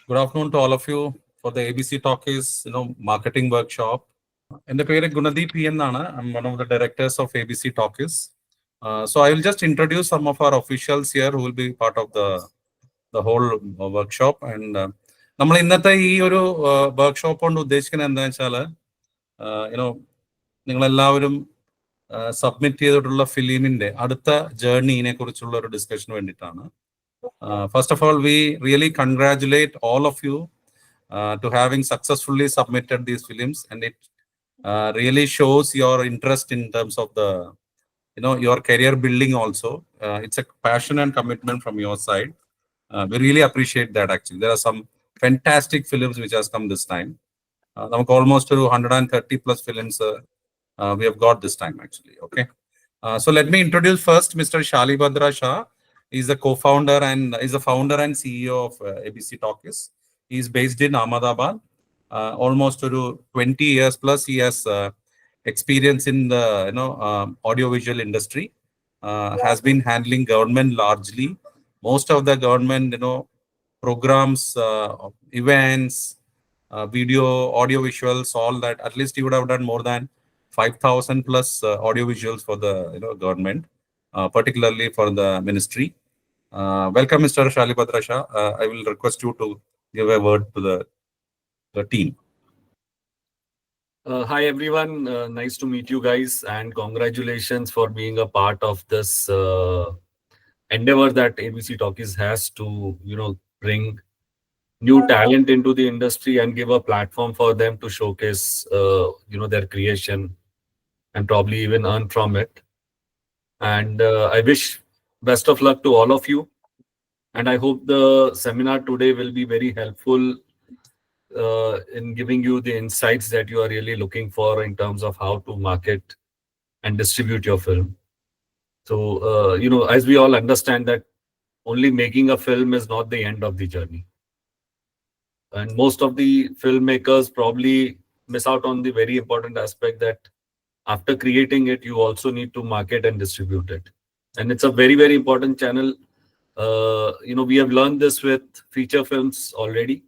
Good afternoon to all of you for the ABC Talkies, marketing workshop. എൻ്റെ പേര് Gunadeep P. എന്നാണ്. I'm one of the directors of ABC Talkies. So I will just introduce some of our officials here who will be part of the whole workshop. And നമ്മൾ ഇന്നത്തെ ഈ ഒരു workshop കൊണ്ട് ഉദ്ദേശിക്കുന്നത് എന്താണെന്ന് വെച്ചാൽ നിങ്ങളെല്ലാവരും സബ്മിറ്റ് ചെയ്തിട്ടുള്ള ഫിലിമിന്റെ അടുത്ത ജേർണിനെ കുറിച്ചുള്ള ഒരു ഡിസ്കഷന് വേണ്ടിയിട്ടാണ്. First of all, we really congratulate all of you to having successfully submitted these films, and it really shows your interest in terms of the your career building also. It's a passion and commitment from your side. We really appreciate that. Actually, there are some fantastic films which has come this time. Almost 130 plus films we have got this time actually. Okay, so let me introduce first Mr. Shalibhadra Shah. He's the co-founder and is the founder and CEO of ABC Talkies. He's based in Ahmedabad. Almost 20 years plus he has experience in the audiovisual industry. Has been handling government largely. Most of the government programs, events, video, audio visuals, all that. At least he would have done more than 5,000 plus audio visuals for the government. Particularly for the ministry. Welcome, Mr. Shalibhadra Shah. I will request you to give a word to the team. Hi, everyone. Nice to meet you guys, and congratulations for being a part of this endeavor that ABC Talkies has to, bring new talent into the industry and give a platform for them to showcase, their creation and probably even earn from it. And I wish best of luck to all of you. And I hope the seminar today will be very helpful in giving you the insights that you are really looking for in terms of how to market and distribute your film. So, as we all understand that only making a film is not the end of the journey. And most of the filmmakers probably miss out on the very important aspect that after creating it, you also need to market and distribute it. And it's a very, very important channel. We have learned this with feature films already.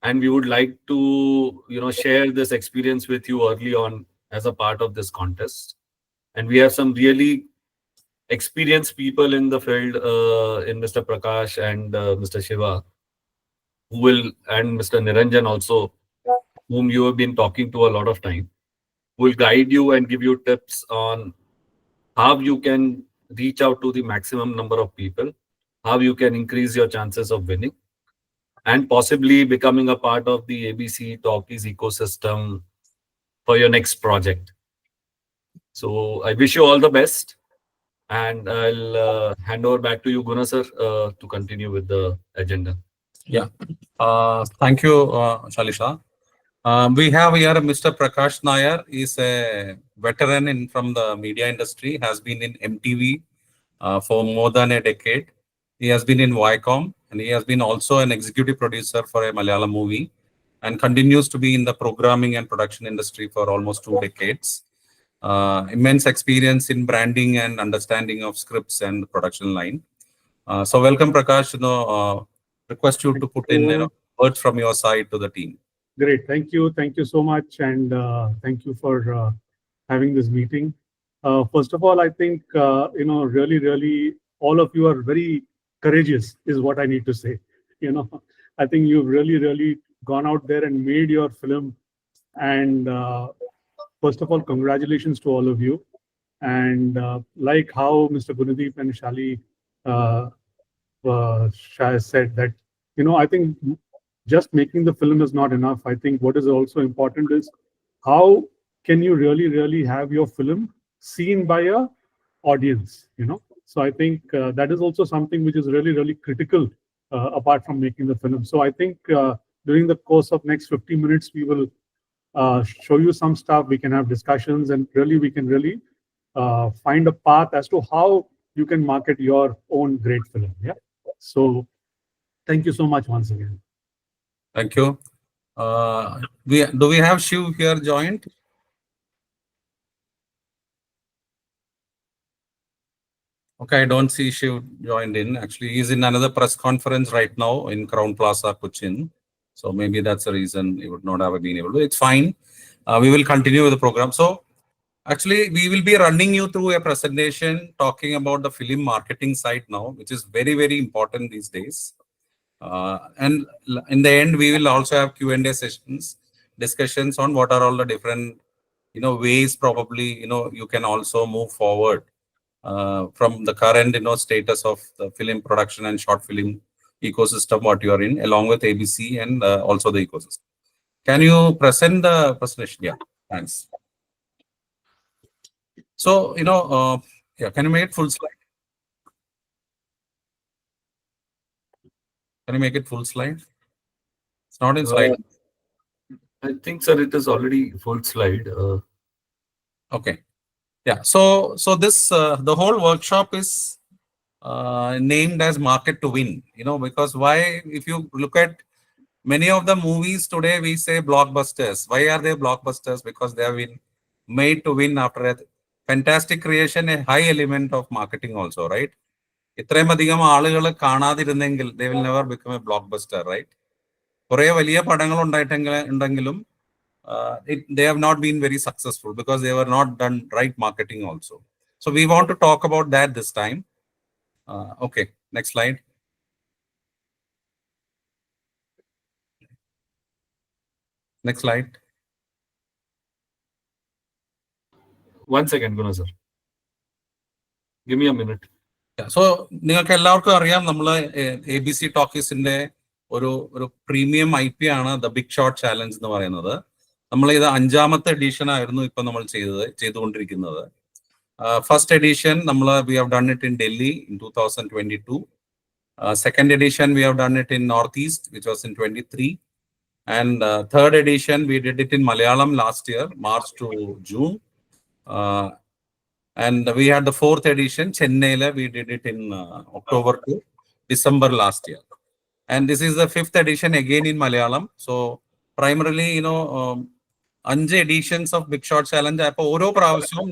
And we would like to, share this experience with you early on as a part of this contest. And we have some really experienced people in the field, in Mr. Prakash and Mr. Shiva, and Mr. Niranjan also, whom you have been talking to a lot of time, will guide you and give you tips on how you can reach out to the maximum number of people, how you can increase your chances of winning, and possibly becoming a part of the ABC Talkies ecosystem for your next project. So I wish you all the best, and I'll hand over back to you, Guna sir, to continue with the agenda. Yeah, thank you, Shalisha. We have here Mr. Prakash Nair. He's a veteran from the media industry, has been in MTV for more than a decade. He has been in Viacom, and he has been also an executive producer for a Malayalam movie and continues to be in the programming and production industry for almost 2 decades. Immense experience in branding and understanding of scripts and the production line. So welcome, Prakash. Request you to put in words from your side to the team. Great. Thank you. Thank you so much. And thank you for having this meeting. First of all, I think, really, all of you are very courageous is what I need to say. I think you've really gone out there and made your film. And first of all, congratulations to all of you. And like how Mr. Gunadeep and Shali said that, I think just making the film is not enough. I think what is also important is how can you really have your film seen by a audience, So I think that is also something which is really critical apart from making the film. So I think during the course of next 50 minutes, we will show you some stuff. We can have discussions, and we can find a path as to how you can market your own great film. Yeah. So thank you so much once again. Thank you. Do we have Shiv here joined? Shiv, Okay, I don't see Shiv joined in. Actually, he's in another press conference right now in Crown Plaza, Cochin. So maybe that's the reason he would not have been able to. It's fine. We will continue with the program. So actually, we will be running you through a presentation talking about the film marketing side now, which is very, very important these days. And in the end, we will also have Q&A sessions, discussions on what are all the different, ways probably, you can also move forward from the current, status of the film production and short film ecosystem, what you are in, along with ABC and also the ecosystem. Can you present the presentation? Yeah, thanks. So, yeah, can you make it full slide? Can you make it full slide? It's not in slide. I think, sir, it is already full slide. Okay. Yeah. So this the whole workshop is named as Market to Win. Because why? If you look at many of the movies today, we say blockbusters. Why are they blockbusters? Because they have been made to win after a fantastic creation, a high element of marketing also, right? ഇത്രയും അധികം ആളുകൾ കാണാതിരുന്നെങ്കിൽ they will never become a blockbuster, right? കുറേ വലിയ പടങ്ങൾ ഉണ്ടെങ്കിലും they have not been very successful because they were not done right marketing also. So we want to talk about that this time. Okay, next slide. Next slide. One second, Guna, sir. Give me a minute. So നിങ്ങൾക്ക് എല്ലാവർക്കും അറിയാം, നമ്മൾ ABC ടോക്കീസിന്റെ ഒരു premium IP ആണ് the big shot challenge എന്ന് പറയുന്നത്. നമ്മൾ ഇത് 5ാമത്തെ എഡിഷൻ ആയിരുന്നു ഇപ്പൊ നമ്മൾ ചെയ്തുകൊണ്ടിരിക്കുന്നത്. ഫസ്റ്റ് എഡിഷൻ നമ്മൾ we have done it in Delhi in 2022. Second edition we have done it in Northeast, which was in 23. And third edition we did it in Malayalam last year, March to June. And we had the 4th edition, Chennai, we did it in October to December last year. And this is the 5th edition again in Malayalam. So primarily, 5 editions of Big Shot Challenge.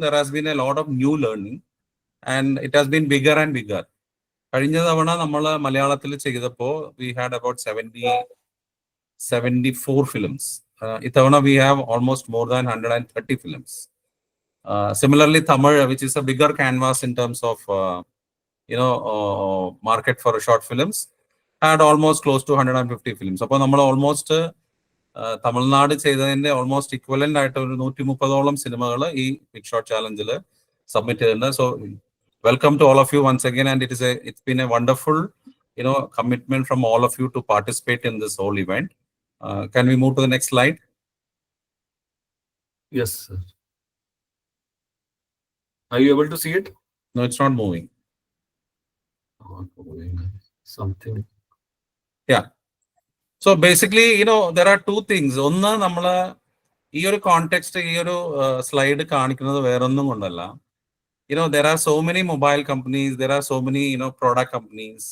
There has been a lot of new learning and it has been bigger and bigger. കഴിഞ്ഞ തവണ നമ്മൾ മലയാളത്തിൽ ചെയ്തപ്പോൾ we had about 74 films. ഇത്തവണ we have almost more than 130 films. Similarly, Tamil, which is a bigger canvas in terms of market for short films, had almost close to 150 films. അപ്പോൾ നമ്മൾ almost Tamil Nadu ചെയ്തതിന്റെ almost equivalent ആയിട്ട് ഒരു 130ഓളം സിനിമകൾ ഈ big shot ചാലഞ്ചിൽ submit ചെയ്തിട്ടുണ്ട്. So welcome to all of you once again, and it's been a wonderful commitment from all of you to participate in this whole event. Can we move to the next slide? Yes, sir. Are you able to see it? No, it's not moving. Something. Yeah. So basically, there are two things. ഒന്ന് നമ്മൾ ഈ ഒരു context ഈ ഒരു slide കാണിക്കുന്നത് വേറൊന്നും കൊണ്ടല്ല. There are so many mobile companies, there are so many, product companies,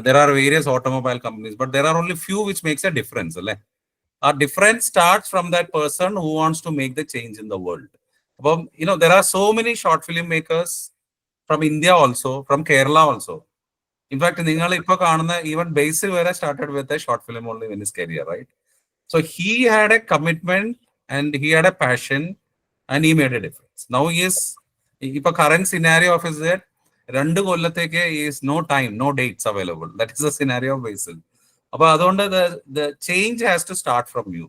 there are various automobile companies, but there are only few which makes a difference. Our difference starts from that person who wants to make the change in the world. There are so many short film makers from India also, from Kerala also. In fact, even Basil Vera started with a short film only in his career, right? So he had a commitment and he had a passion and he made a difference. Now he is ഇപ്പൊ current scenario of is that 2 കൊല്ലത്തേക്ക് is no time, no dates available. That is the scenario of Basil. അപ്പൊ അതുകൊണ്ട് the change has to start from you.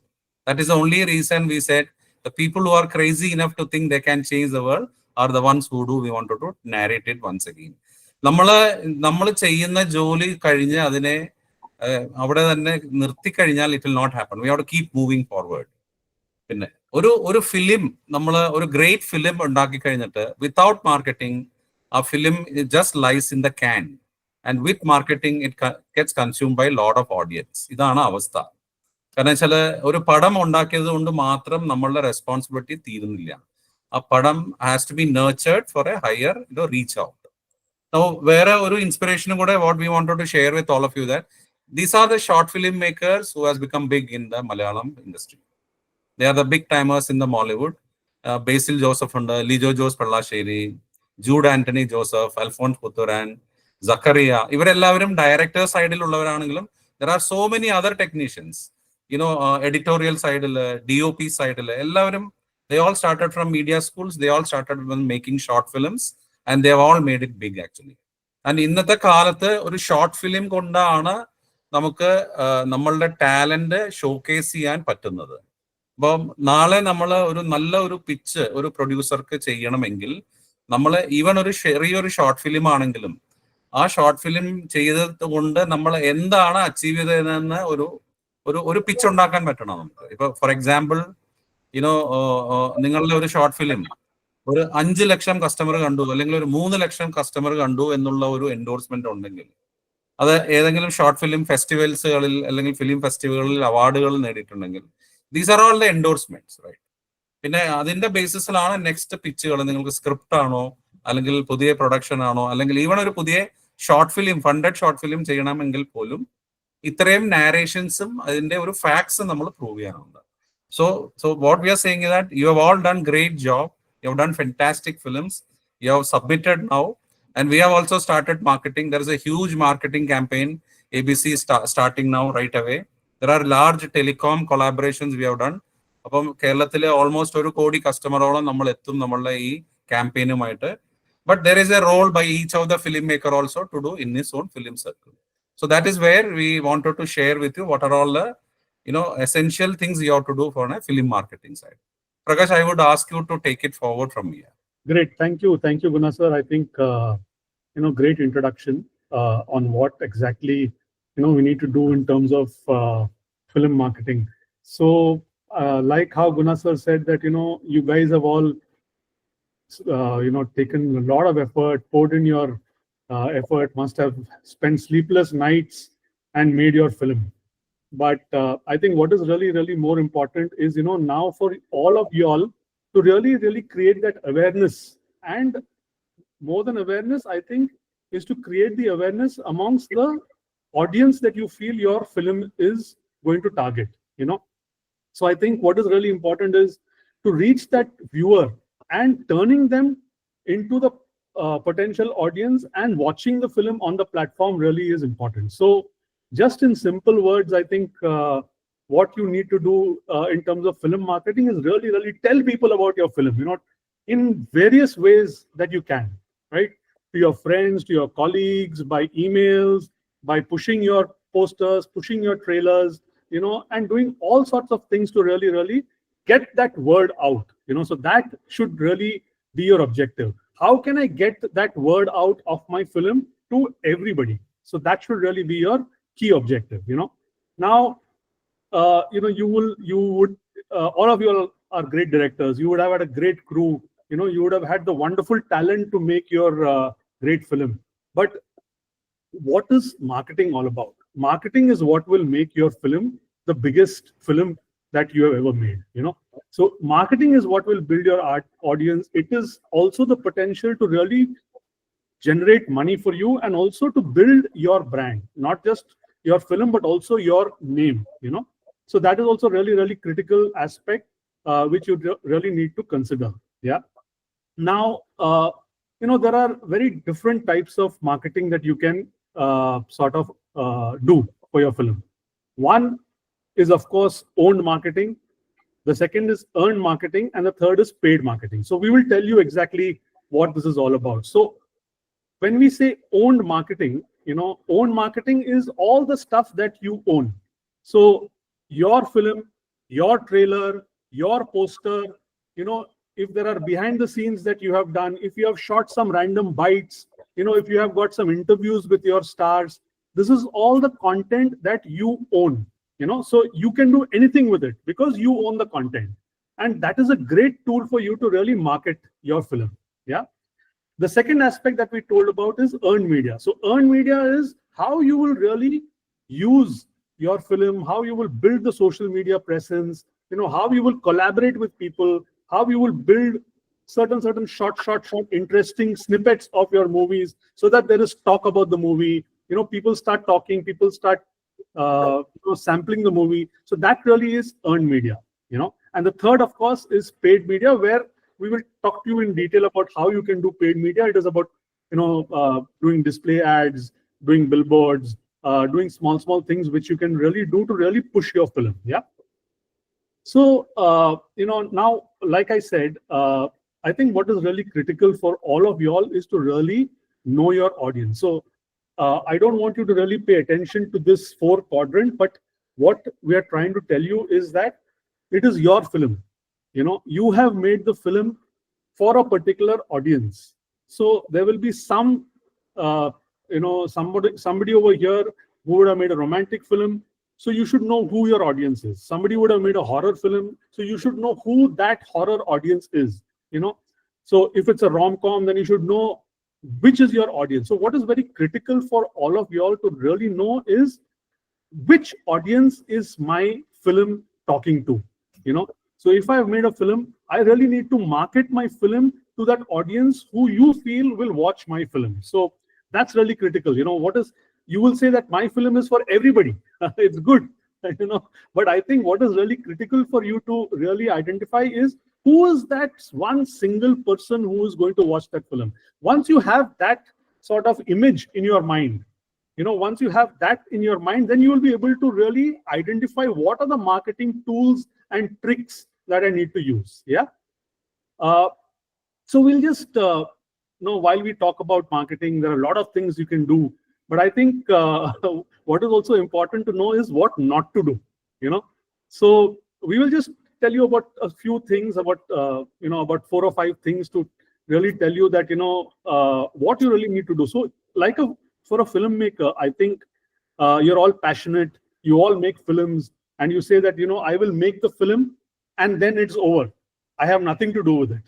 That is the only reason we said the people who are crazy enough to think they can change the world are the ones who do. We want to narrate it once again. നമ്മൾ ചെയ്യുന്ന ജോലി കഴിഞ്ഞ് അതിനെ അവിടെ തന്നെ നിർത്തിക്കഴിഞ്ഞാൽ it will not happen. We have to keep moving forward. പിന്നെ ഒരു ഫിലിം, നമ്മൾ ഒരു ഗ്രേറ്റ് ഫിലിം ഉണ്ടാക്കി കഴിഞ്ഞിട്ട് വിത്തൗട്ട് മാർക്കറ്റിംഗ് ആ film just lies in the can, and with marketing it gets consume by lot of audience. ഇതാണ് അവസ്ഥ. കാരണം വെച്ചാൽ ഒരു പടം ഉണ്ടാക്കിയത് കൊണ്ട് മാത്രം നമ്മളുടെ റെസ്പോൺസിബിലിറ്റി തീരുന്നില്ല. ആ പടം has to be nurtured for a higher reach out. വേറെ ഒരു ഇൻസ്പിറേഷനും കൂടെ what we wanted to share with all of you that these are the short film makers who has become big in the Malayalam industry. They are the big timers in the Mollywood. Basil Joseph and Lijo Jose Pallasheri, Jude Antony Joseph, Alphonse Puthuran, Zakariya, ഇവരെല്ലാവരും ഡയറക്ടർ സൈഡിലുള്ളവരാണെങ്കിലും there are so many other technicians, editorial side, DOP side, എല്ലാവരും they all started from media schools, they all started with making short films and they have all made it big actually. And ഇന്നത്തെ കാലത്ത് ഒരു short film കൊണ്ടാണ് നമുക്ക് നമ്മളുടെ talent showcase ചെയ്യാൻ പറ്റുന്നത്. അപ്പം നാളെ നമ്മൾ ഒരു നല്ല ഒരു പിച്ച് ഒരു പ്രൊഡ്യൂസർക്ക് ചെയ്യണമെങ്കിൽ നമ്മൾ ഈവൻ ഒരു ചെറിയൊരു ഷോർട്ട് ഫിലിം ആണെങ്കിലും ആ ഷോർട്ട് ഫിലിം ചെയ്തത് കൊണ്ട് നമ്മൾ എന്താണ് അച്ചീവ് ചെയ്തതെന്ന് ഒരു പിച്ച് ഉണ്ടാക്കാൻ പറ്റണം നമുക്ക്. ഇപ്പൊ ഫോർ എക്സാമ്പിൾ നിങ്ങളുടെ ഒരു ഷോർട്ട് ഫിലിം ഒരു 5 ലക്ഷം കസ്റ്റമർ കണ്ടു അല്ലെങ്കിൽ ഒരു 3 ലക്ഷം കസ്റ്റമർ കണ്ടു എന്നുള്ള ഒരു എൻഡോഴ്സ്മെന്റ് ഉണ്ടെങ്കിൽ അത് ഏതെങ്കിലും ഷോർട്ട് ഫിലിം ഫെസ്റ്റിവൽസുകളിൽ അല്ലെങ്കിൽ ഫിലിം ഫെസ്റ്റിവലുകളിൽ അവാർഡുകൾ നേടിയിട്ടുണ്ടെങ്കിൽ these are all the endorsements, right? പിന്നെ അതിന്റെ ബേസിസിലാണ് നെക്സ്റ്റ് പിച്ചുകൾ. നിങ്ങൾക്ക് സ്ക്രിപ്റ്റ് ആണോ അല്ലെങ്കിൽ പുതിയ പ്രൊഡക്ഷൻ ആണോ അല്ലെങ്കിൽ ഈവൺ ഒരു പുതിയ short film funded short film ചെയ്യണമെങ്കിൽ പോലും ഇത്രയും നാരേഷൻസും അതിന്റെ ഒരു ഫാക്ട്സ് നമ്മൾ പ്രൂവ് ചെയ്യാനുണ്ട്. So what we are saying is that you have all done great job, you have done fantastic films, you have submitted now, and we have also started marketing. There is a huge marketing campaign ABC starting now right away. There are large telecom collaborations we have done. അപ്പം കേരളത്തിലെ almost 1 കോടി കസ്റ്റമറോളം നമ്മൾ എത്തും നമ്മളുടെ ഈ ക്യാമ്പയിനുമായിട്ട്. But there is a role by each of the filmmaker also to do in his own film circle. So that is where we wanted to share with you what are all the essential things you have to do for a film marketing side. Prakash, I would ask you to take it forward from here. Great, thank you, Guna sir. I think great introduction on what exactly we need to do in terms of film marketing. So like how Guna sir said that you guys have all taken a lot of effort, poured in your effort, must have spent sleepless nights and made your film. But I think what is really, really more important is, now for all of y'all to really, really create that awareness. And more than awareness, I think, is to create the awareness amongst the audience that you feel your film is going to target, So I think what is really important is to reach that viewer and turning them into the potential audience, and watching the film on the platform really is important. So just in simple words, I think what you need to do in terms of film marketing is really, really tell people about your film, in various ways that you can, right? To your friends, to your colleagues, by emails, by pushing your posters, pushing your trailers, and doing all sorts of things to really, really get that word out, so that should really be your objective. How can I get that word out of my film to everybody? So that should really be your key objective, Now, you would all of you are great directors. You would have had a great crew, you would have had the wonderful talent to make your great film. But what is marketing all about? Marketing is what will make your film the biggest film that you have ever made, So marketing is what will build your audience. It is also the potential to really generate money for you, and also to build your brand, not just your film, but also your name, So that is also really, really critical aspect, which you really need to consider. Yeah. Now, there are very different types of marketing that you can sort of do for your film. One is, of course, owned marketing. The second is earned marketing, and the third is paid marketing. So we will tell you exactly what this is all about. So when we say owned marketing, owned marketing is all the stuff that you own. So your film, your trailer, your poster, if there are behind the scenes that you have done, if you have shot some random bites, if you have got some interviews with your stars, this is all the content that you own, so you can do anything with it because you own the content. And that is a great tool for you to really market your film. Yeah. The second aspect that we told about is earned media. So earned media is how you will really use your film, how you will build the social media presence, how you will collaborate with people, how you will build certain short interesting snippets of your movies, so that there is talk about the movie, people start talking, people start sampling the movie. So that really is earned media, And the third, of course, is paid media, where we will talk to you in detail about how you can do paid media. It is about, doing display ads, doing billboards, doing small things which you can really do to really push your film. Yeah. So, now, like I said, I think what is really critical for all of y'all is to really know your audience. So, I don't want you to really pay attention to this 4 quadrant, but what we are trying to tell you is that it is your film. You have made the film for a particular audience. So there will be some, somebody over here who would have made a romantic film. So you should know who your audience is. Somebody would have made a horror film. So you should know who that horror audience is. So if it's a rom-com, then you should know which is your audience. So what is very critical for all of y'all to really know is which audience is my film talking to. So if I have made a film, I really need to market my film to that audience who you feel will watch my film. So that's really critical. You will say that my film is for everybody. It's good, but I think what is really critical for you to really identify is who is that one single person who is going to watch that film. Once you have that sort of image in your mind, once you have that in your mind, then you will be able to really identify what are the marketing tools and tricks that I need to use. Yeah. So we'll just, while we talk about marketing, there are a lot of things you can do. But I think what is also important to know is what not to do. So we will just tell you about a few things, about 4 or 5 things to really tell you that, what you really need to do. So for a filmmaker, I think you're all passionate, you all make films, and you say that, I will make the film and then it's over. I have nothing to do with it.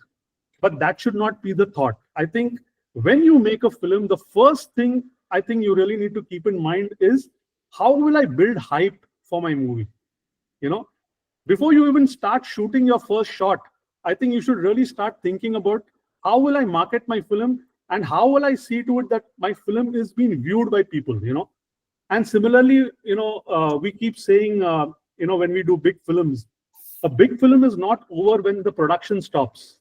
But that should not be the thought. I think when you make a film, the first thing I think you really need to keep in mind is how will I build hype for my movie? Before you even start shooting your first shot, I think you should really start thinking about how will I market my film and how will I see to it that my film is being viewed by people, And similarly, we keep saying, when we do big films, a big film is not over when the production stops.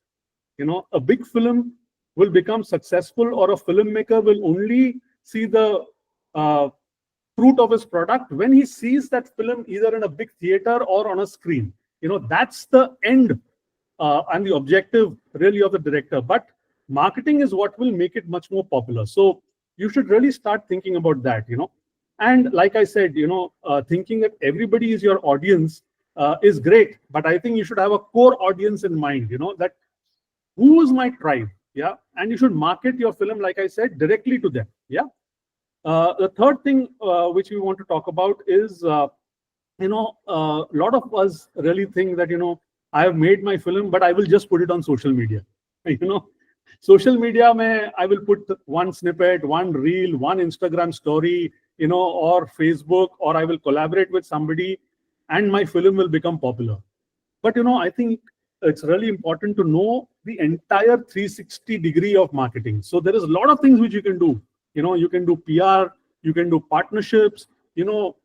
A big film will become successful, or a filmmaker will only see the fruit of his product when he sees that film either in a big theater or on a screen. That's the end and the objective really of the director. But marketing is what will make it much more popular. So you should really start thinking about that, And like I said, thinking that everybody is your audience is great. But I think you should have a core audience in mind, that who is my tribe? Yeah. And you should market your film, like I said, directly to them. Yeah. The third thing which we want to talk about is, a lot of us really think that, I have made my film, but I will just put it on social media. Social media, I will put one snippet, one reel, one Instagram story, or Facebook, or I will collaborate with somebody and my film will become popular. But, I think it's really important to know the entire 360 degree of marketing. So there is a lot of things which you can do. You can do PR, you can do partnerships, you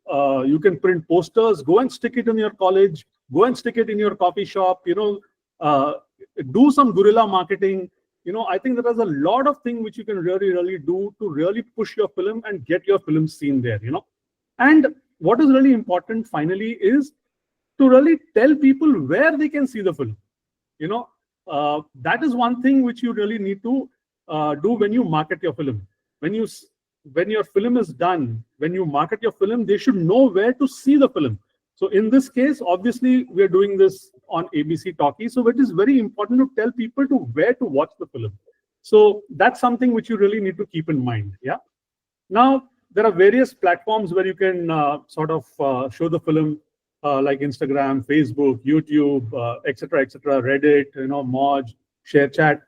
can print posters, go and stick it in your college, go and stick it in your coffee shop, do some guerrilla marketing. I think there is a lot of things which you can really do to really push your film and get your film seen there, And what is really important finally is to really tell people where they can see the film. That is one thing which you really need to do when you market your film. When your film is done, when you market your film, they should know where to see the film. So in this case, obviously, we are doing this on ABC Talkies. So it is very important to tell people to where to watch the film. So that's something which you really need to keep in mind. Yeah. Now, there are various platforms where you can show the film, like Instagram, Facebook, YouTube, etc., Reddit, Moj, ShareChat.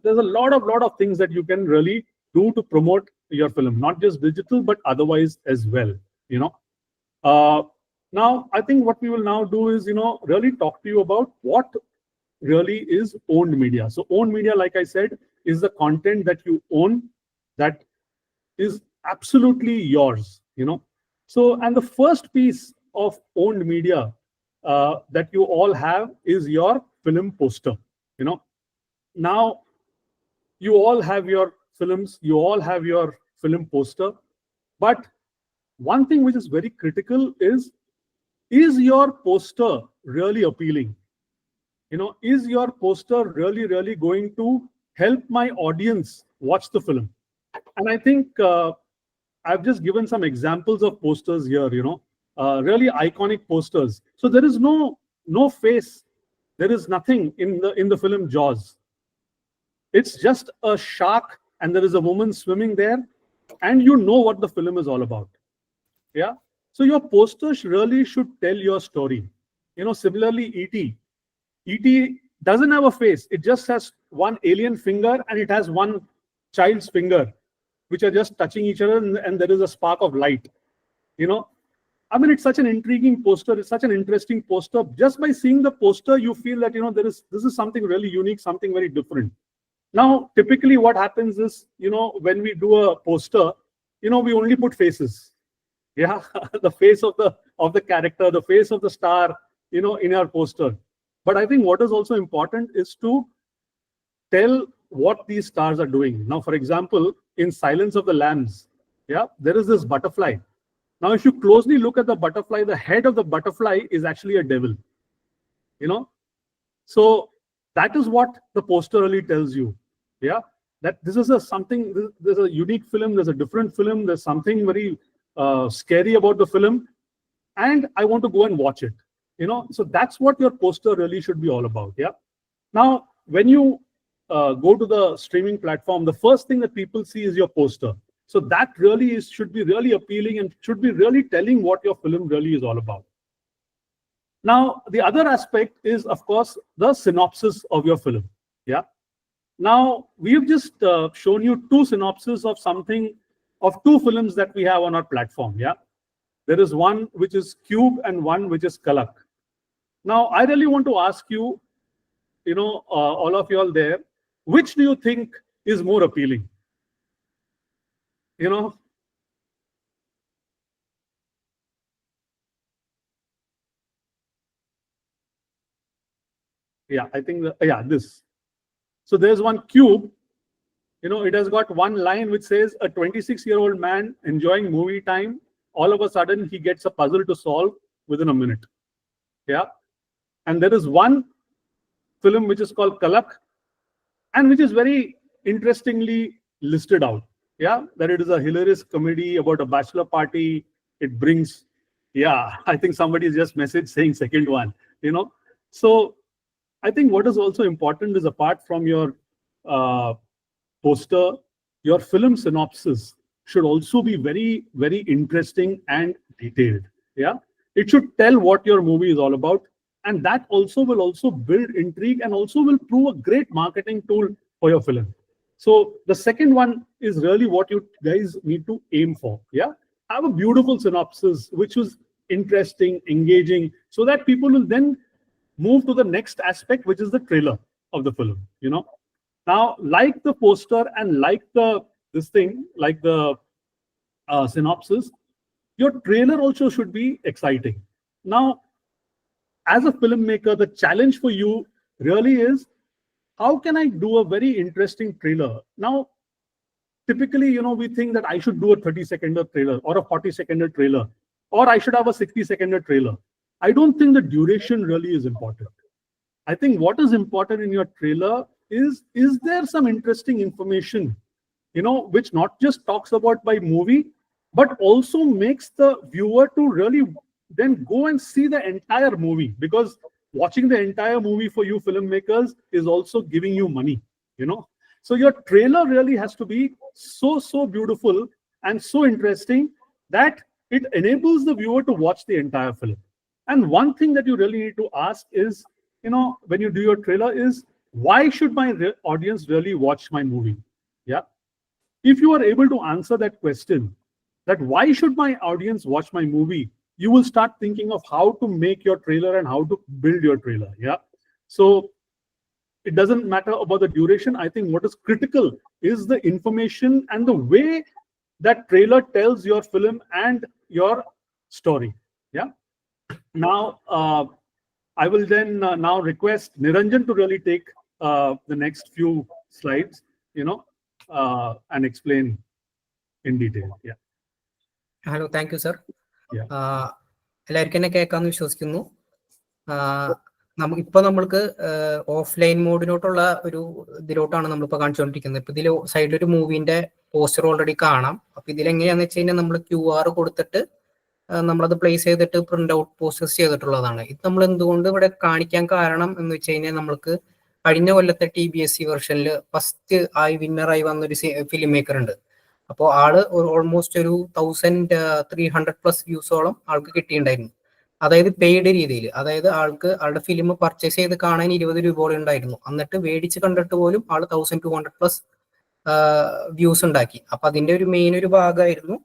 There's a lot of things that you can really do to promote your film, not just digital, but otherwise as well. Now, I think what we will now do is, really talk to you about what really is owned media. So owned media, like I said, is the content that you own that is absolutely yours, So, and the first piece of owned media that you all have is your film poster, Now, you all have your films, you all have your film poster, but one thing which is very critical is your poster really appealing? Is your poster really going to help my audience watch the film? And I think I've just given some examples of posters here, really iconic posters. So there is no face, there is nothing in the film Jaws. It's just a shark and there is a woman swimming there, and you know what the film is all about. Yeah. So your posters really should tell your story. Similarly, ET doesn't have a face. It just has one alien finger and it has one child's finger, which are just touching each other, and there is a spark of light. I mean, it's such an intriguing poster. It's such an interesting poster. Just by seeing the poster, you feel that this is something really unique, something very different. Now, typically, what happens is, when we do a poster, we only put faces. Yeah, the face of the character, the face of the star, in our poster. But I think what is also important is to tell what these stars are doing. Now, for example, in Silence of the Lambs, yeah, there is this butterfly. Now, if you closely look at the butterfly, the head of the butterfly is actually a devil. So that is what the poster really tells you. Yeah, that this is there's a unique film, there's a different film, there's something very scary about the film, and I want to go and watch it. So that's what your poster really should be all about. Yeah. Now, when you go to the streaming platform, the first thing that people see is your poster. So that really should be really appealing and should be really telling what your film really is all about. Now, the other aspect is, of course, the synopsis of your film. Yeah. Now, we've just shown you two synopses of two films that we have on our platform. Yeah. There is one which is Cube and one which is Kalak. Now, I really want to ask you, all of you all there, which do you think is more appealing? Yeah, I think this. So there's one Cube. It has got one line which says, a 26-year-old man enjoying movie time, all of a sudden he gets a puzzle to solve within a minute. Yeah. And there is one film which is called Kalak, and which is very interestingly listed out. Yeah, that it is a hilarious comedy about a bachelor party. It brings, I think somebody just messaged saying second one. So I think what is also important is, apart from your poster, your film synopsis should also be very, very interesting and detailed. Yeah, it should tell what your movie is all about, and that also will build intrigue and also will prove a great marketing tool for your film. So the second one is really what you guys need to aim for. Yeah, have a beautiful synopsis which is interesting, engaging, so that people will then move to the next aspect, which is the trailer of the film. Now, like the poster and like the synopsis, your trailer also should be exciting. Now, as a filmmaker, the challenge for you really is, how can I do a very interesting trailer? Now, typically, we think that I should do a 30-second trailer or a 40-second trailer, or I should have a 60-second trailer. I don't think the duration really is important. I think what is important in your trailer is there some interesting information, which not just talks about my movie, but also makes the viewer to really then go and see the entire movie, because watching the entire movie for you filmmakers is also giving you money. So your trailer really has to be so beautiful and so interesting that it enables the viewer to watch the entire film. And one thing that you really need to ask is, when you do your trailer, is why should my audience really watch my movie? Yeah. If you are able to answer that question, that why should my audience watch my movie, you will start thinking of how to make your trailer and how to build your trailer. Yeah. So it doesn't matter about the duration. I think what is critical is the information and the way that trailer tells your film and your story. Yeah. Now, I will then now request Niranjan to really take the next few slides, and explain in detail. Yeah. Hello, thank you, sir. Yeah. എല്ലാവർക്കും എന്നെ കേൾക്കാമെന്ന് വിശ്വസിക്കുന്നു. ഇപ്പൊ നമ്മൾക്ക് offline മോഡിലോട്ടുള്ള ഒരു ഇതിലോട്ടാണ് നമ്മളിപ്പോ കാണിച്ചുകൊണ്ടിരിക്കുന്നത്. ഇപ്പൊ ഇതിൽ സൈഡിൽ ഒരു മൂവിന്റെ പോസ്റ്റർ ഓൾറെഡി കാണാം. അപ്പൊ ഇതിലെങ്ങനെയാന്ന് വെച്ച് കഴിഞ്ഞാൽ നമ്മൾ QR കൊടുത്തിട്ട് നമ്മളത് പ്ലേസ് ചെയ്തിട്ട് പ്രിന്റ് ഔട്ട് പോസ്റ്റേഴ്സ് ചെയ്തിട്ടുള്ളതാണ്. ഇത് നമ്മൾ എന്തുകൊണ്ട് ഇവിടെ കാണിക്കാൻ കാരണം എന്ന് വെച്ച് കഴിഞ്ഞാൽ നമ്മൾക്ക് കഴിഞ്ഞ കൊല്ലത്തെ TBSC വെർഷനിൽ ഫസ്റ്റ് ആയി വിന്നറായി വന്നൊരു ഫിലിം മേക്കർ ഉണ്ട്. അപ്പോൾ ആള് ഓൾമോസ്റ്റ് ഒരു 1300+ വ്യൂസോളം ആൾക്ക് കിട്ടിയിട്ടുണ്ടായിരുന്നു. അതായത് പെയ്ഡ് രീതിയിൽ, അതായത് ആളുടെ ഫിലിം പർച്ചേസ് ചെയ്ത് കാണാൻ 20 രൂപയോളം ഉണ്ടായിരുന്നു. എന്നിട്ട് മേടിച്ച് കണ്ടിട്ട് പോലും ആള് 1200+ വ്യൂസ് ഉണ്ടാക്കി. അപ്പൊ അതിന്റെ ഒരു മെയിൻ ഒരു ഭാഗമായിരുന്നു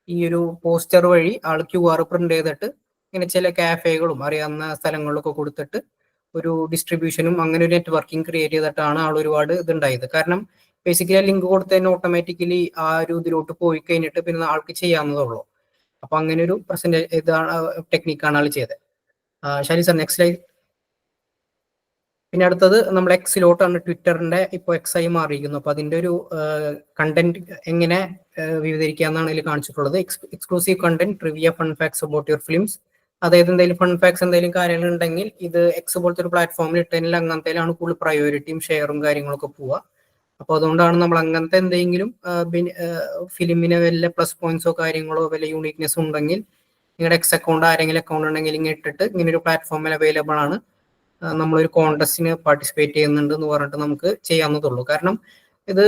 ഈ ഒരു പോസ്റ്റർ വഴി ആൾ QR പ്രിന്റ് ചെയ്തിട്ട് ഇങ്ങനെ ചില കാഫേകളും അറിയാവുന്ന സ്ഥലങ്ങളിലൊക്കെ കൊടുത്തിട്ട് ഒരു ഡിസ്ട്രിബ്യൂഷനും അങ്ങനെ ഒരു നെറ്റ്വർക്കിംഗ് ക്രിയേറ്റ് ചെയ്തിട്ടാണ് ആൾ ഒരുപാട് ഇതുണ്ടായത്. കാരണം ബേസിക്കലി ലിങ്ക് കൊടുത്തതിന് ഓട്ടോമാറ്റിക്കലി ആ ഒരു ഇതിലോട്ട് പോയി കഴിഞ്ഞിട്ട് പിന്നെ ആൾക്ക് ചെയ്യാവുന്നതുള്ളൂ. അപ്പൊ അങ്ങനെ ഒരു ഇതാണ് ടെക്നിക്കാണ് ആൾ ചെയ്തത്. ശരി സർ, നെക്സ്റ്റ് സ്ലൈഡ്. പിന്നെ അടുത്തത് നമ്മൾ എക്സിലോട്ടാണ്. ട്വിറ്ററിന്റെ ഇപ്പോൾ ആയി മാറിയിരിക്കുന്നു. അപ്പൊ അതിന്റെ ഒരു കണ്ടന്റ് എങ്ങനെ വിവരിക്കാന്നാണ് ഇതിൽ കാണിച്ചിട്ടുള്ളത്. Exclusive content, trivia, fun facts about your films. അതായത് എന്തെങ്കിലും ഫൺ ഫാക്ട്സ് എന്തെങ്കിലും കാര്യങ്ങൾ ഉണ്ടെങ്കിൽ ഇത് എക്സ് പോലത്തെ ഒരു പ്ലാറ്റ്ഫോമിൽ ഇട്ടതിൽ അങ്ങനത്തേലാണ് കൂടുതൽ പ്രയോറിറ്റിയും ഷെയറും കാര്യങ്ങളൊക്കെ പോവുക. അപ്പൊ അതുകൊണ്ടാണ് നമ്മൾ അങ്ങനത്തെ എന്തെങ്കിലും ഫിലിമിന് വല്ല പ്ലസ് പോയിന്റ്സോ കാര്യങ്ങളോ വല്ല യൂണിക്നെസ്സോ ഉണ്ടെങ്കിൽ നിങ്ങളുടെ എക്സ് അക്കൗണ്ട് ആരെങ്കിലും അക്കൗണ്ട് ഉണ്ടെങ്കിൽ ഇങ്ങനെ ഇട്ടിട്ട് ഇങ്ങനെ ഒരു പ്ലാറ്റ്ഫോമിൽ അവൈലബിൾ ആണ്, നമ്മളൊരു കോൺടെസ്റ്റിന് പാർട്ടിസിപ്പേറ്റ് ചെയ്യുന്നുണ്ട് എന്ന് പറഞ്ഞിട്ട് നമുക്ക് ചെയ്യാവുന്നതുള്ളൂ. കാരണം ഇത്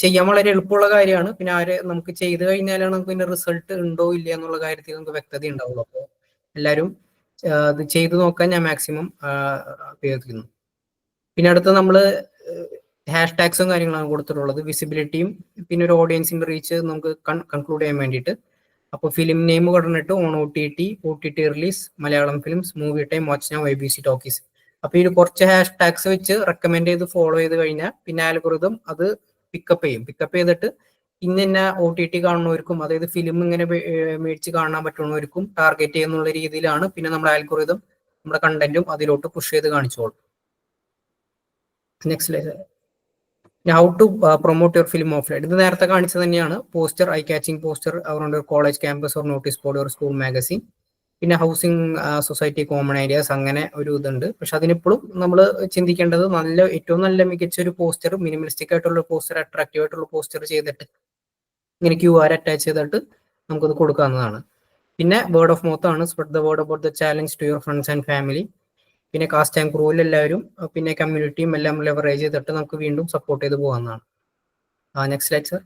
ചെയ്യാൻ വളരെ എളുപ്പമുള്ള കാര്യമാണ്. പിന്നെ നമുക്ക് ചെയ്ത് കഴിഞ്ഞാലാണ് നമുക്ക് പിന്നെ റിസൾട്ട് ഉണ്ടോ ഇല്ല എന്നുള്ള കാര്യത്തിൽ നമുക്ക് വ്യക്തത ഉണ്ടാവുള്ളൂ. അപ്പോൾ എല്ലാവരും ഇത് ചെയ്തു നോക്കാൻ ഞാൻ മാക്സിമം അഭ്യർത്ഥിക്കുന്നു. പിന്നെ അടുത്ത് നമ്മൾ ഹാഷ്ടാഗ്സും കാര്യങ്ങളാണ് കൊടുത്തിട്ടുള്ളത്. വിസിബിലിറ്റിയും പിന്നെ ഒരു ഓഡിയൻസിന്റെ റീച്ച് നമുക്ക് കൺക്ലൂഡ് ചെയ്യാൻ വേണ്ടിയിട്ട്. അപ്പോൾ ഫിലിം നെയിം പറഞ്ഞിട്ട് on OTT release, Malayalam films, movie time, watch now, ABC talkies. അപ്പൊ ഈ കുറച്ച് ഹാഷ്ടാഗ്സ് വെച്ച് റെക്കമെൻഡ് ചെയ്ത് ഫോളോ ചെയ്ത് കഴിഞ്ഞാൽ പിന്നെ ആൽഗോരിതം അത് പിക്കപ്പ് ചെയ്തിട്ട് ഇന്ന OTT കാണുന്നവർക്കും, അതായത് ഫിലിം ഇങ്ങനെ മേടിച്ച് കാണാൻ പറ്റുന്നവർക്കും ടാർഗറ്റ് ചെയ്യുന്നുള്ള രീതിയിലാണ് പിന്നെ നമ്മുടെ ആൽഗോരിതം നമ്മുടെ കണ്ടന്റും അതിലോട്ട് പുഷ് ചെയ്ത് കാണിച്ചോളും. Next slide. How to promote your film offline. ഇത് നേരത്തെ കാണിച്ചത് തന്നെയാണ്. Poster, eye catching poster around college campus or notice board or school magazine. പിന്നെ ഹൗസിംഗ് സൊസൈറ്റി, കോമൺ ഏരിയാസ്, അങ്ങനെ ഒരു ഇതുണ്ട്. പക്ഷെ അതിനിപ്പോഴും നമ്മൾ ചിന്തിക്കേണ്ടത് ഏറ്റവും നല്ല മികച്ച ഒരു പോസ്റ്റർ, മിനിമലിസ്റ്റിക് ആയിട്ടുള്ള പോസ്റ്റർ, അട്രാക്റ്റീവ് ആയിട്ടുള്ള പോസ്റ്റർ ചെയ്തിട്ട് ഇങ്ങനെ QR അറ്റാച്ച് ചെയ്തിട്ട് നമുക്കത് കൊടുക്കാവുന്നതാണ്. പിന്നെ വേർഡ് ഓഫ് മൗത്ത് ആണ്. Spread the word about the challenge to your friends and family. പിന്നെ കാസ്റ്റ് ആൻഡ് ക്രൂവിൽ എല്ലാവരും പിന്നെ കമ്മ്യൂണിറ്റിയും എല്ലാം ലെവറേജ് ചെയ്തിട്ട് നമുക്ക് വീണ്ടും സപ്പോർട്ട് ചെയ്ത് പോകാവുന്നതാണ്. Next slide sir.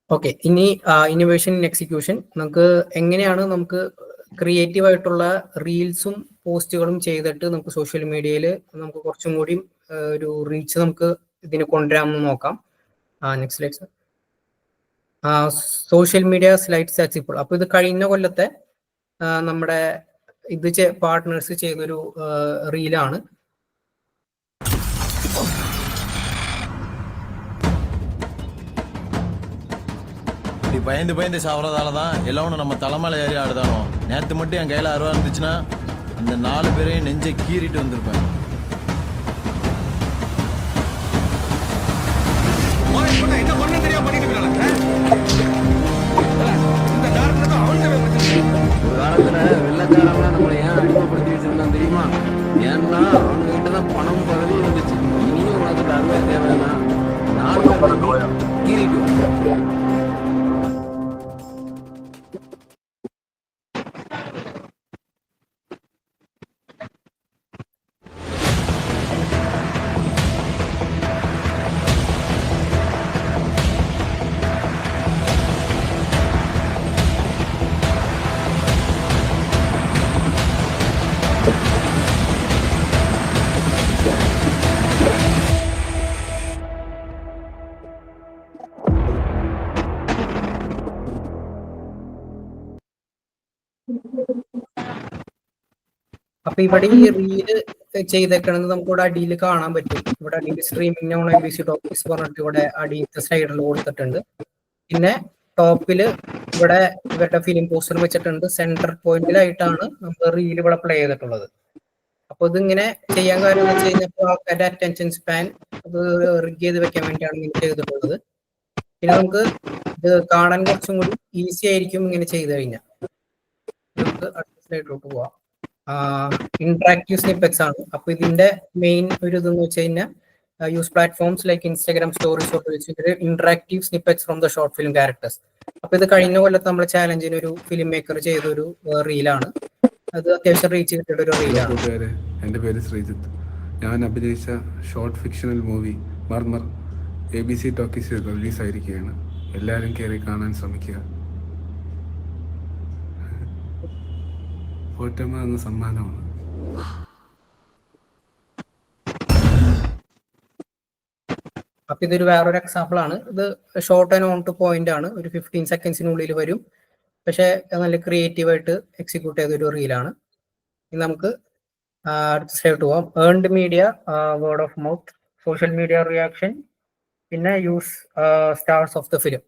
ഓക്കെ, ഇനി ഇന്നോവേഷൻ ഇൻ എക്സിക്യൂഷൻ. നമുക്ക് എങ്ങനെയാണ് നമുക്ക് ക്രിയേറ്റീവ് ആയിട്ടുള്ള റീൽസും പോസ്റ്റുകളും ചെയ്തിട്ട് നമുക്ക് സോഷ്യൽ മീഡിയയിൽ നമുക്ക് കുറച്ചും കൂടി ഒരു റീച്ച് നമുക്ക് ഇതിന് കൊണ്ടുവരാമെന്ന് നോക്കാം. Next slide sir. Social media slide stats. ഇപ്പോൾ അപ്പൊ ഇത് കഴിഞ്ഞ കൊല്ലത്തെ നമ്മുടെ ഇത് പാർട്ട്നേഴ്സ് ചെയ്തൊരു റീലാണ്. பயந்து சாவறதால தான் எல்லாம் நம்ம தலைமையில ஏறி ஆடுதானோ. நேற்று மட்டும் என் கையில் 60 ரூபா இருந்துச்சுன்னா அந்த 4 பேரையும் நெஞ்சை கீறிட்டு வந்திருப்பேன். ஒரு காலத்துல வெள்ளக்காரங்களா நம்மளை ஏன் அடிமைப்படுத்தி வச்சிருந்தான் தெரியுமா? ஏன்னா அவங்க கிட்டதான் பணம் பதவி இருந்துச்சு. இனியும் உனக்கு அருமை தேவைன்னா 4 பேரையும் கீறிட்டு. അപ്പൊ ഇവിടെ ഈ റീല് ചെയ്തേക്കണത് നമുക്ക് ഇവിടെ അടിയിൽ കാണാൻ പറ്റും. ഇവിടെ അടിയിൽ സ്ട്രീമിംഗ് ഓൺ ABC ടോക്കീസ് പറഞ്ഞിട്ട് ഇവിടെ അടിയിലത്തെ സൈഡിൽ കൊടുത്തിട്ടുണ്ട്. പിന്നെ ടോപ്പില് ഇവിടെ ഇവരുടെ ഫിലിം പോസ്റ്റർ വെച്ചിട്ടുണ്ട്. സെന്റർ പോയിന്റിലായിട്ടാണ് നമ്മൾ റീൽ ഇവിടെ പ്ലേ ചെയ്തിട്ടുള്ളത്. അപ്പൊ ഇതിങ്ങനെ ചെയ്യാൻ കാര്യം എന്ന് വെച്ച് കഴിഞ്ഞാൽ ആൾക്കാരുടെ അറ്റൻഷൻ സ്പാൻ അത് റിഗ് ചെയ്ത് വെക്കാൻ വേണ്ടിയാണ് ഇങ്ങനെ ചെയ്തിട്ടുള്ളത്. പിന്നെ നമുക്ക് ഇത് കാണാൻ കുറച്ചും കൂടി ഈസി ആയിരിക്കും ഇങ്ങനെ ചെയ്ത് കഴിഞ്ഞാൽ. നമുക്ക് അടുത്ത സ്ലൈഡിലോട്ട് പോവാം. ഇന്ററാക്റ്റീവ് സ്നിപ്പെറ്റ്സ് ആണ്. അപ്പൊ ഇതിന്റെ മെയിൻ ഒരു ഇതെന്ന് വെച്ച് കഴിഞ്ഞാൽ use platforms like Instagram stories ഉപയോഗിച്ചിട്ട് interactive snippets from the short film characters. അപ്പൊ ഇത് കഴിഞ്ഞ കൊല്ലത്ത് നമ്മൾ ചാലഞ്ചിന് ഒരു ഫിലിം മേക്കർ ചെയ്തൊരു റീലാണ്. അത് അത്യാവശ്യം റീച്ച് കിട്ടിയ ഒരു റീലാണ്. കൂട്ടുകാരെ, എൻ്റെ പേര് ശ്രീജിത്ത്. ഞാൻ അഭിനയിച്ച ഷോർട്ട് ഫിക്ഷണൽ മൂവി മർമർ ABC ടോക്കീസിൽ റിലീസായിരിക്കുകയാണ്. എല്ലാവരും കയറി കാണാൻ ശ്രമിക്കുക. പോറ്റമ്മ എന്ന സമ്മാനമാണ്. അപ്പൊ ഇതൊരു വേറൊരു എക്സാമ്പിൾ ആണ്. ഇത് short and on two point ആണ്. ഒരു 15 സെക്കൻഡ്സിനുള്ളിൽ വരും. പക്ഷെ നല്ല ക്രിയേറ്റീവ് ആയിട്ട് എക്സിക്യൂട്ട് ചെയ്തൊരു റീലാണ്. ഇനി നമുക്ക് അടുത്ത സ്ലൈഡ് പോവാം. Earned media, word of mouth, social media reaction, പിന്നെ use stars of the film.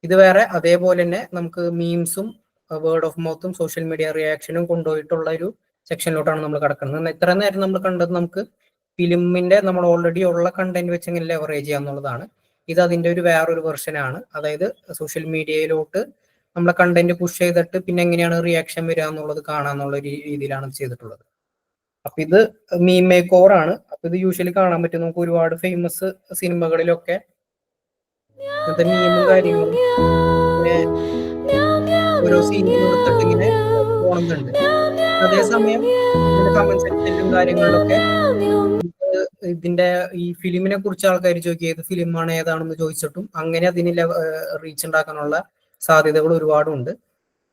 ഇത് വേറെ അതേപോലെ തന്നെ നമുക്ക് മീംസും വേർഡ് ഓഫ് മൗത്തും സോഷ്യൽ മീഡിയ റിയാക്ഷനും കൊണ്ടുപോയിട്ടുള്ള ഒരു സെക്ഷനിലോട്ടാണ് നമ്മൾ കിടക്കുന്നത്. ഇത്ര നേരം നമ്മൾ കണ്ടത് നമുക്ക് ഫിലിമിന്റെ നമ്മൾ ഓൾറെഡി ഉള്ള കണ്ടന്റ് വെച്ച് എങ്ങനെ ലെവറേജ് ചെയ്യാന്നുള്ളതാണ്. ഇത് അതിന്റെ ഒരു വേറൊരു വെർഷൻ ആണ്. അതായത് സോഷ്യൽ മീഡിയയിലോട്ട് നമ്മളെ കണ്ടന്റ് പുഷ് ചെയ്തിട്ട് പിന്നെ എങ്ങനെയാണ് റിയാക്ഷൻ വരിക എന്നുള്ളത് കാണാന്നുള്ള രീതിയിലാണ് ചെയ്തിട്ടുള്ളത്. അപ്പൊ ഇത് മീം മേക്ക് ഓവർ ആണ്. അപ്പൊ ഇത് യൂഷ്വലി കാണാൻ പറ്റും. നമുക്ക് ഒരുപാട് ഫേമസ് സിനിമകളിലൊക്കെ ഇങ്ങനത്തെ മീമും കാര്യങ്ങളും പിന്നെ ഓരോ സീനിൽ എടുത്തിട്ട് ഇങ്ങനെ പോകുന്നുണ്ട്. അതേസമയം ഇതിന്റെ കമന്റ് സെക്ഷനിലും കാര്യങ്ങളിലൊക്കെ ഇതിന്റെ ഈ ഫിലിമിനെ കുറിച്ച് ആൾക്കാർ ചോദിക്കുക ഏത് ഫിലിമാണ് ഏതാണെന്ന് ചോദിച്ചിട്ടും അങ്ങനെ അതിന് റീച്ച് ഉണ്ടാക്കാനുള്ള സാധ്യതകൾ ഒരുപാടുണ്ട്.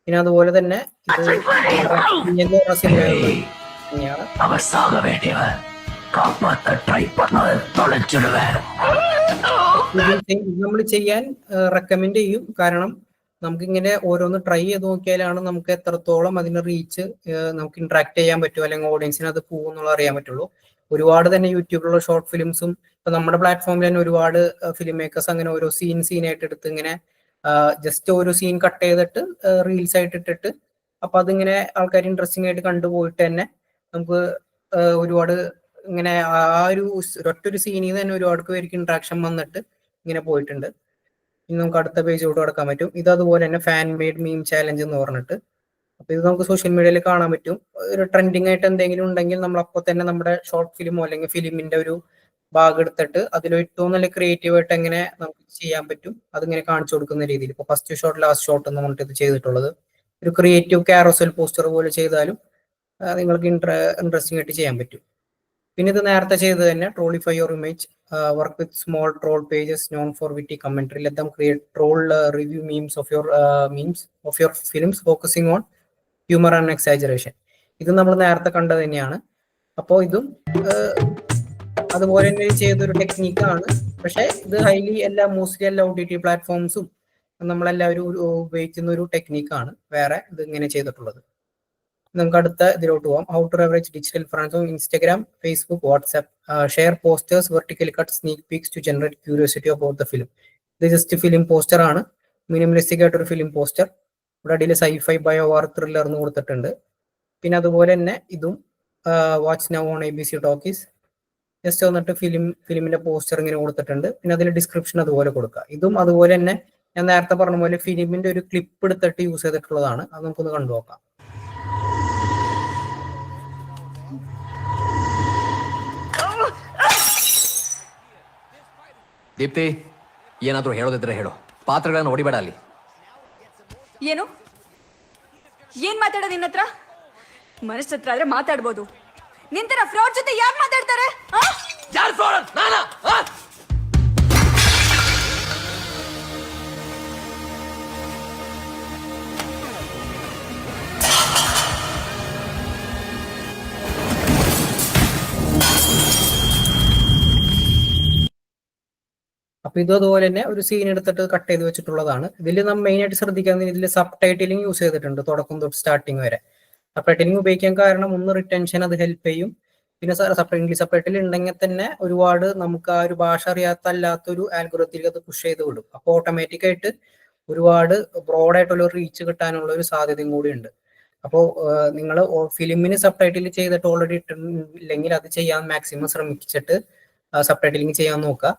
പിന്നെ അതുപോലെ തന്നെ ഇത് സിനിമയാണ്. നമ്മൾ ചെയ്യാൻ റെക്കമെൻഡ് ചെയ്യും. കാരണം നമുക്കിങ്ങനെ ഓരോന്ന് ട്രൈ ചെയ്ത് നോക്കിയാലാണ് നമുക്ക് എത്രത്തോളം അതിന് റീച്ച് നമുക്ക് ഇന്ററാക്ട് ചെയ്യാൻ പറ്റും, അല്ലെങ്കിൽ ഓഡിയൻസിന് അത് പോകുന്നുള്ള അറിയാൻ പറ്റുള്ളൂ. ഒരുപാട് തന്നെ യൂട്യൂബിലുള്ള ഷോർട്ട് ഫിലിംസും ഇപ്പൊ നമ്മുടെ പ്ലാറ്റ്ഫോമിൽ തന്നെ ഒരുപാട് ഫിലിം മേക്കേഴ്സ് അങ്ങനെ ഓരോ സീനായിട്ട് എടുത്ത് ഇങ്ങനെ ജസ്റ്റ് ഒരു സീൻ കട്ട് ചെയ്തിട്ട് റീൽസ് ആയിട്ട് ഇട്ടിട്ട് അപ്പൊ അതിങ്ങനെ ആൾക്കാർ ഇൻട്രസ്റ്റിംഗ് ആയിട്ട് കണ്ടുപോയിട്ട് തന്നെ നമുക്ക് ഒരുപാട് ഇങ്ങനെ ആ ഒരു ഒറ്റൊരു സീനിൽ തന്നെ ഒരുപാട് പേർക്ക് ഇന്ററാക്ഷൻ വന്നിട്ട് ഇങ്ങനെ പോയിട്ടുണ്ട്. ഇനി നമുക്ക് അടുത്ത പേജിലോട്ട് കിടക്കാൻ പറ്റും. ഇത് അതുപോലെ തന്നെ ഫാൻ മെയ്ഡ് മീം ചാലഞ്ച് എന്ന് പറഞ്ഞിട്ട്. അപ്പൊ ഇത് നമുക്ക് സോഷ്യൽ മീഡിയയിൽ കാണാൻ പറ്റും. ഒരു ട്രെൻഡിങ് ആയിട്ട് എന്തെങ്കിലും ഉണ്ടെങ്കിൽ നമ്മൾ അപ്പോൾ തന്നെ നമ്മുടെ ഷോർട്ട് ഫിലിമോ അല്ലെങ്കിൽ ഫിലിമിന്റെ ഒരു ഭാഗം എടുത്തിട്ട് അതിൽ ഏറ്റവും നല്ല ക്രിയേറ്റീവ് ആയിട്ട് എങ്ങനെ നമുക്ക് ചെയ്യാൻ പറ്റും അതിങ്ങനെ കാണിച്ചു കൊടുക്കുന്ന രീതിയിൽ. ഇപ്പൊ ഫസ്റ്റ് ഷോട്ട് ലാസ്റ്റ് ഷോട്ട് എന്ന് പറഞ്ഞിട്ട് ഇത് ചെയ്തിട്ടുള്ളത് ഒരു ക്രിയേറ്റീവ് കാരോസൽ പോസ്റ്റർ പോലെ ചെയ്താലും നിങ്ങൾക്ക് ഇൻട്രസ്റ്റിംഗ് ആയിട്ട് ചെയ്യാൻ പറ്റും. പിന്നെ ഇത് നേരത്തെ ചെയ്തത് തന്നെ trollify your image, work with small troll pages known for witty commentary, let them create troll review memes of your films focusing on humour and exaggeration. ഇത് നമ്മൾ നേരത്തെ കണ്ടത് തന്നെയാണ്. അപ്പോൾ ഇതും അതുപോലെ തന്നെ ചെയ്തൊരു ടെക്നീക്കാണ്. പക്ഷെ ഇത് മോസ്റ്റ്ലി എല്ലാ OTT പ്ലാറ്റ്ഫോംസും നമ്മളെല്ലാവരും ഉപയോഗിക്കുന്ന ഒരു ടെക്നീക്കാണ്. വേറെ ഇത് ഇങ്ങനെ ചെയ്തിട്ടുള്ളത്. നമുക്ക് അടുത്ത ഇതിലോട്ട് പോകാം. How to leverage digital friends on Instagram, Facebook, WhatsApp, share posters, vertically cut sneak peeks to generate curiosity about the film. ഇത് ജസ്റ്റ് ഫിലിം പോസ്റ്റർ ആണ്. മിനിമലിസ്റ്റിക് ആയിട്ടൊരു ഫിലിം പോസ്റ്റർ. ഇവിടെ അടിയിൽ സൈഫൈ ബയോ വാർ ത്രില്ലർ എന്ന് കൊടുത്തിട്ടുണ്ട്. പിന്നെ അതുപോലെ തന്നെ ഇതും watch now on ABC talkies. Just വന്നിട്ട് ഫിലിമിന്റെ പോസ്റ്റർ ഇങ്ങനെ കൊടുത്തിട്ടുണ്ട്. പിന്നെ അതിൽ ഡിസ്ക്രിപ്ഷൻ അതുപോലെ കൊടുക്കുക. ഇതും അതുപോലെ തന്നെ ഞാൻ നേരത്തെ പറഞ്ഞ പോലെ ഫിലിമിന്റെ ഒരു ക്ലിപ്പ് എടുത്തിട്ട് യൂസ് ചെയ്തിട്ടുള്ളതാണ്. അത് നമുക്കൊന്ന് കണ്ടു നോക്കാം. ದೀಪ್ತಿ, ಏನಾದ್ರೂ ಹೇಳೋದಿದ್ರೆ ಹೇಳು. ಪಾತ್ರಗಳನ್ನ ಹೊಡಿಬೇಡ ಅಲ್ಲಿ. ಏನು ಏನ್ ಮಾತಾಡೋದು ನಿನ್ನ ಹತ್ರ? ಮನುಷ್ಯ ಹತ್ರ ಆದ್ರೆ ಮಾತಾಡ್ಬೋದು. ನಿಂತರ ಫ್ರಾಡ್ ಜೊತೆ ಯಾರು ಮಾತಾಡ್ತಾರೆ? ಯಾರು ಫ್ರಾಡ್? ನಾನಾ? അപ്പൊ ഇത് അതുപോലെ തന്നെ ഒരു സീൻ എടുത്തിട്ട് കട്ട് ചെയ്ത് വെച്ചിട്ടുള്ളതാണ്. ഇതിൽ നമ്മൾ മെയിൻ ആയിട്ട് ശ്രദ്ധിക്കാൻ ഇതിൽ സബ് ടൈറ്റിലിംഗ് യൂസ് ചെയ്തിട്ടുണ്ട് തുടക്കം തൊട്ട് സ്റ്റാർട്ടിങ് വരെ. സബ് ടൈറ്റിലിംഗ് ഉപയോഗിക്കാൻ കാരണം ഒന്ന് റിട്ടൻഷൻ അത് ഹെൽപ്പ് ചെയ്യും. പിന്നെ ഇംഗ്ലീഷ് സബ് ടൈറ്റിൽ ഉണ്ടെങ്കിൽ തന്നെ ഒരുപാട് നമുക്ക് ആ ഒരു ഭാഷ അറിയാത്തല്ലാത്തൊരു ആൽഗോരിതത്തിലേക്ക് അത് പുഷ് ചെയ്ത് വിടും. അപ്പോൾ ഓട്ടോമാറ്റിക് ആയിട്ട് ഒരുപാട് ബ്രോഡ് ആയിട്ടുള്ള റീച്ച് കിട്ടാനുള്ള ഒരു സാധ്യതയും കൂടി ഉണ്ട്. അപ്പോൾ നിങ്ങൾ ഫിലിമിന് സബ് ടൈറ്റിൽ ചെയ്തിട്ട് ഓൾറെഡി ഇട്ടില്ലെങ്കിൽ അത് ചെയ്യാൻ മാക്സിമം ശ്രമിച്ചിട്ട് സബ് ടൈറ്റിലിംഗ് ചെയ്യാൻ നോക്കുക.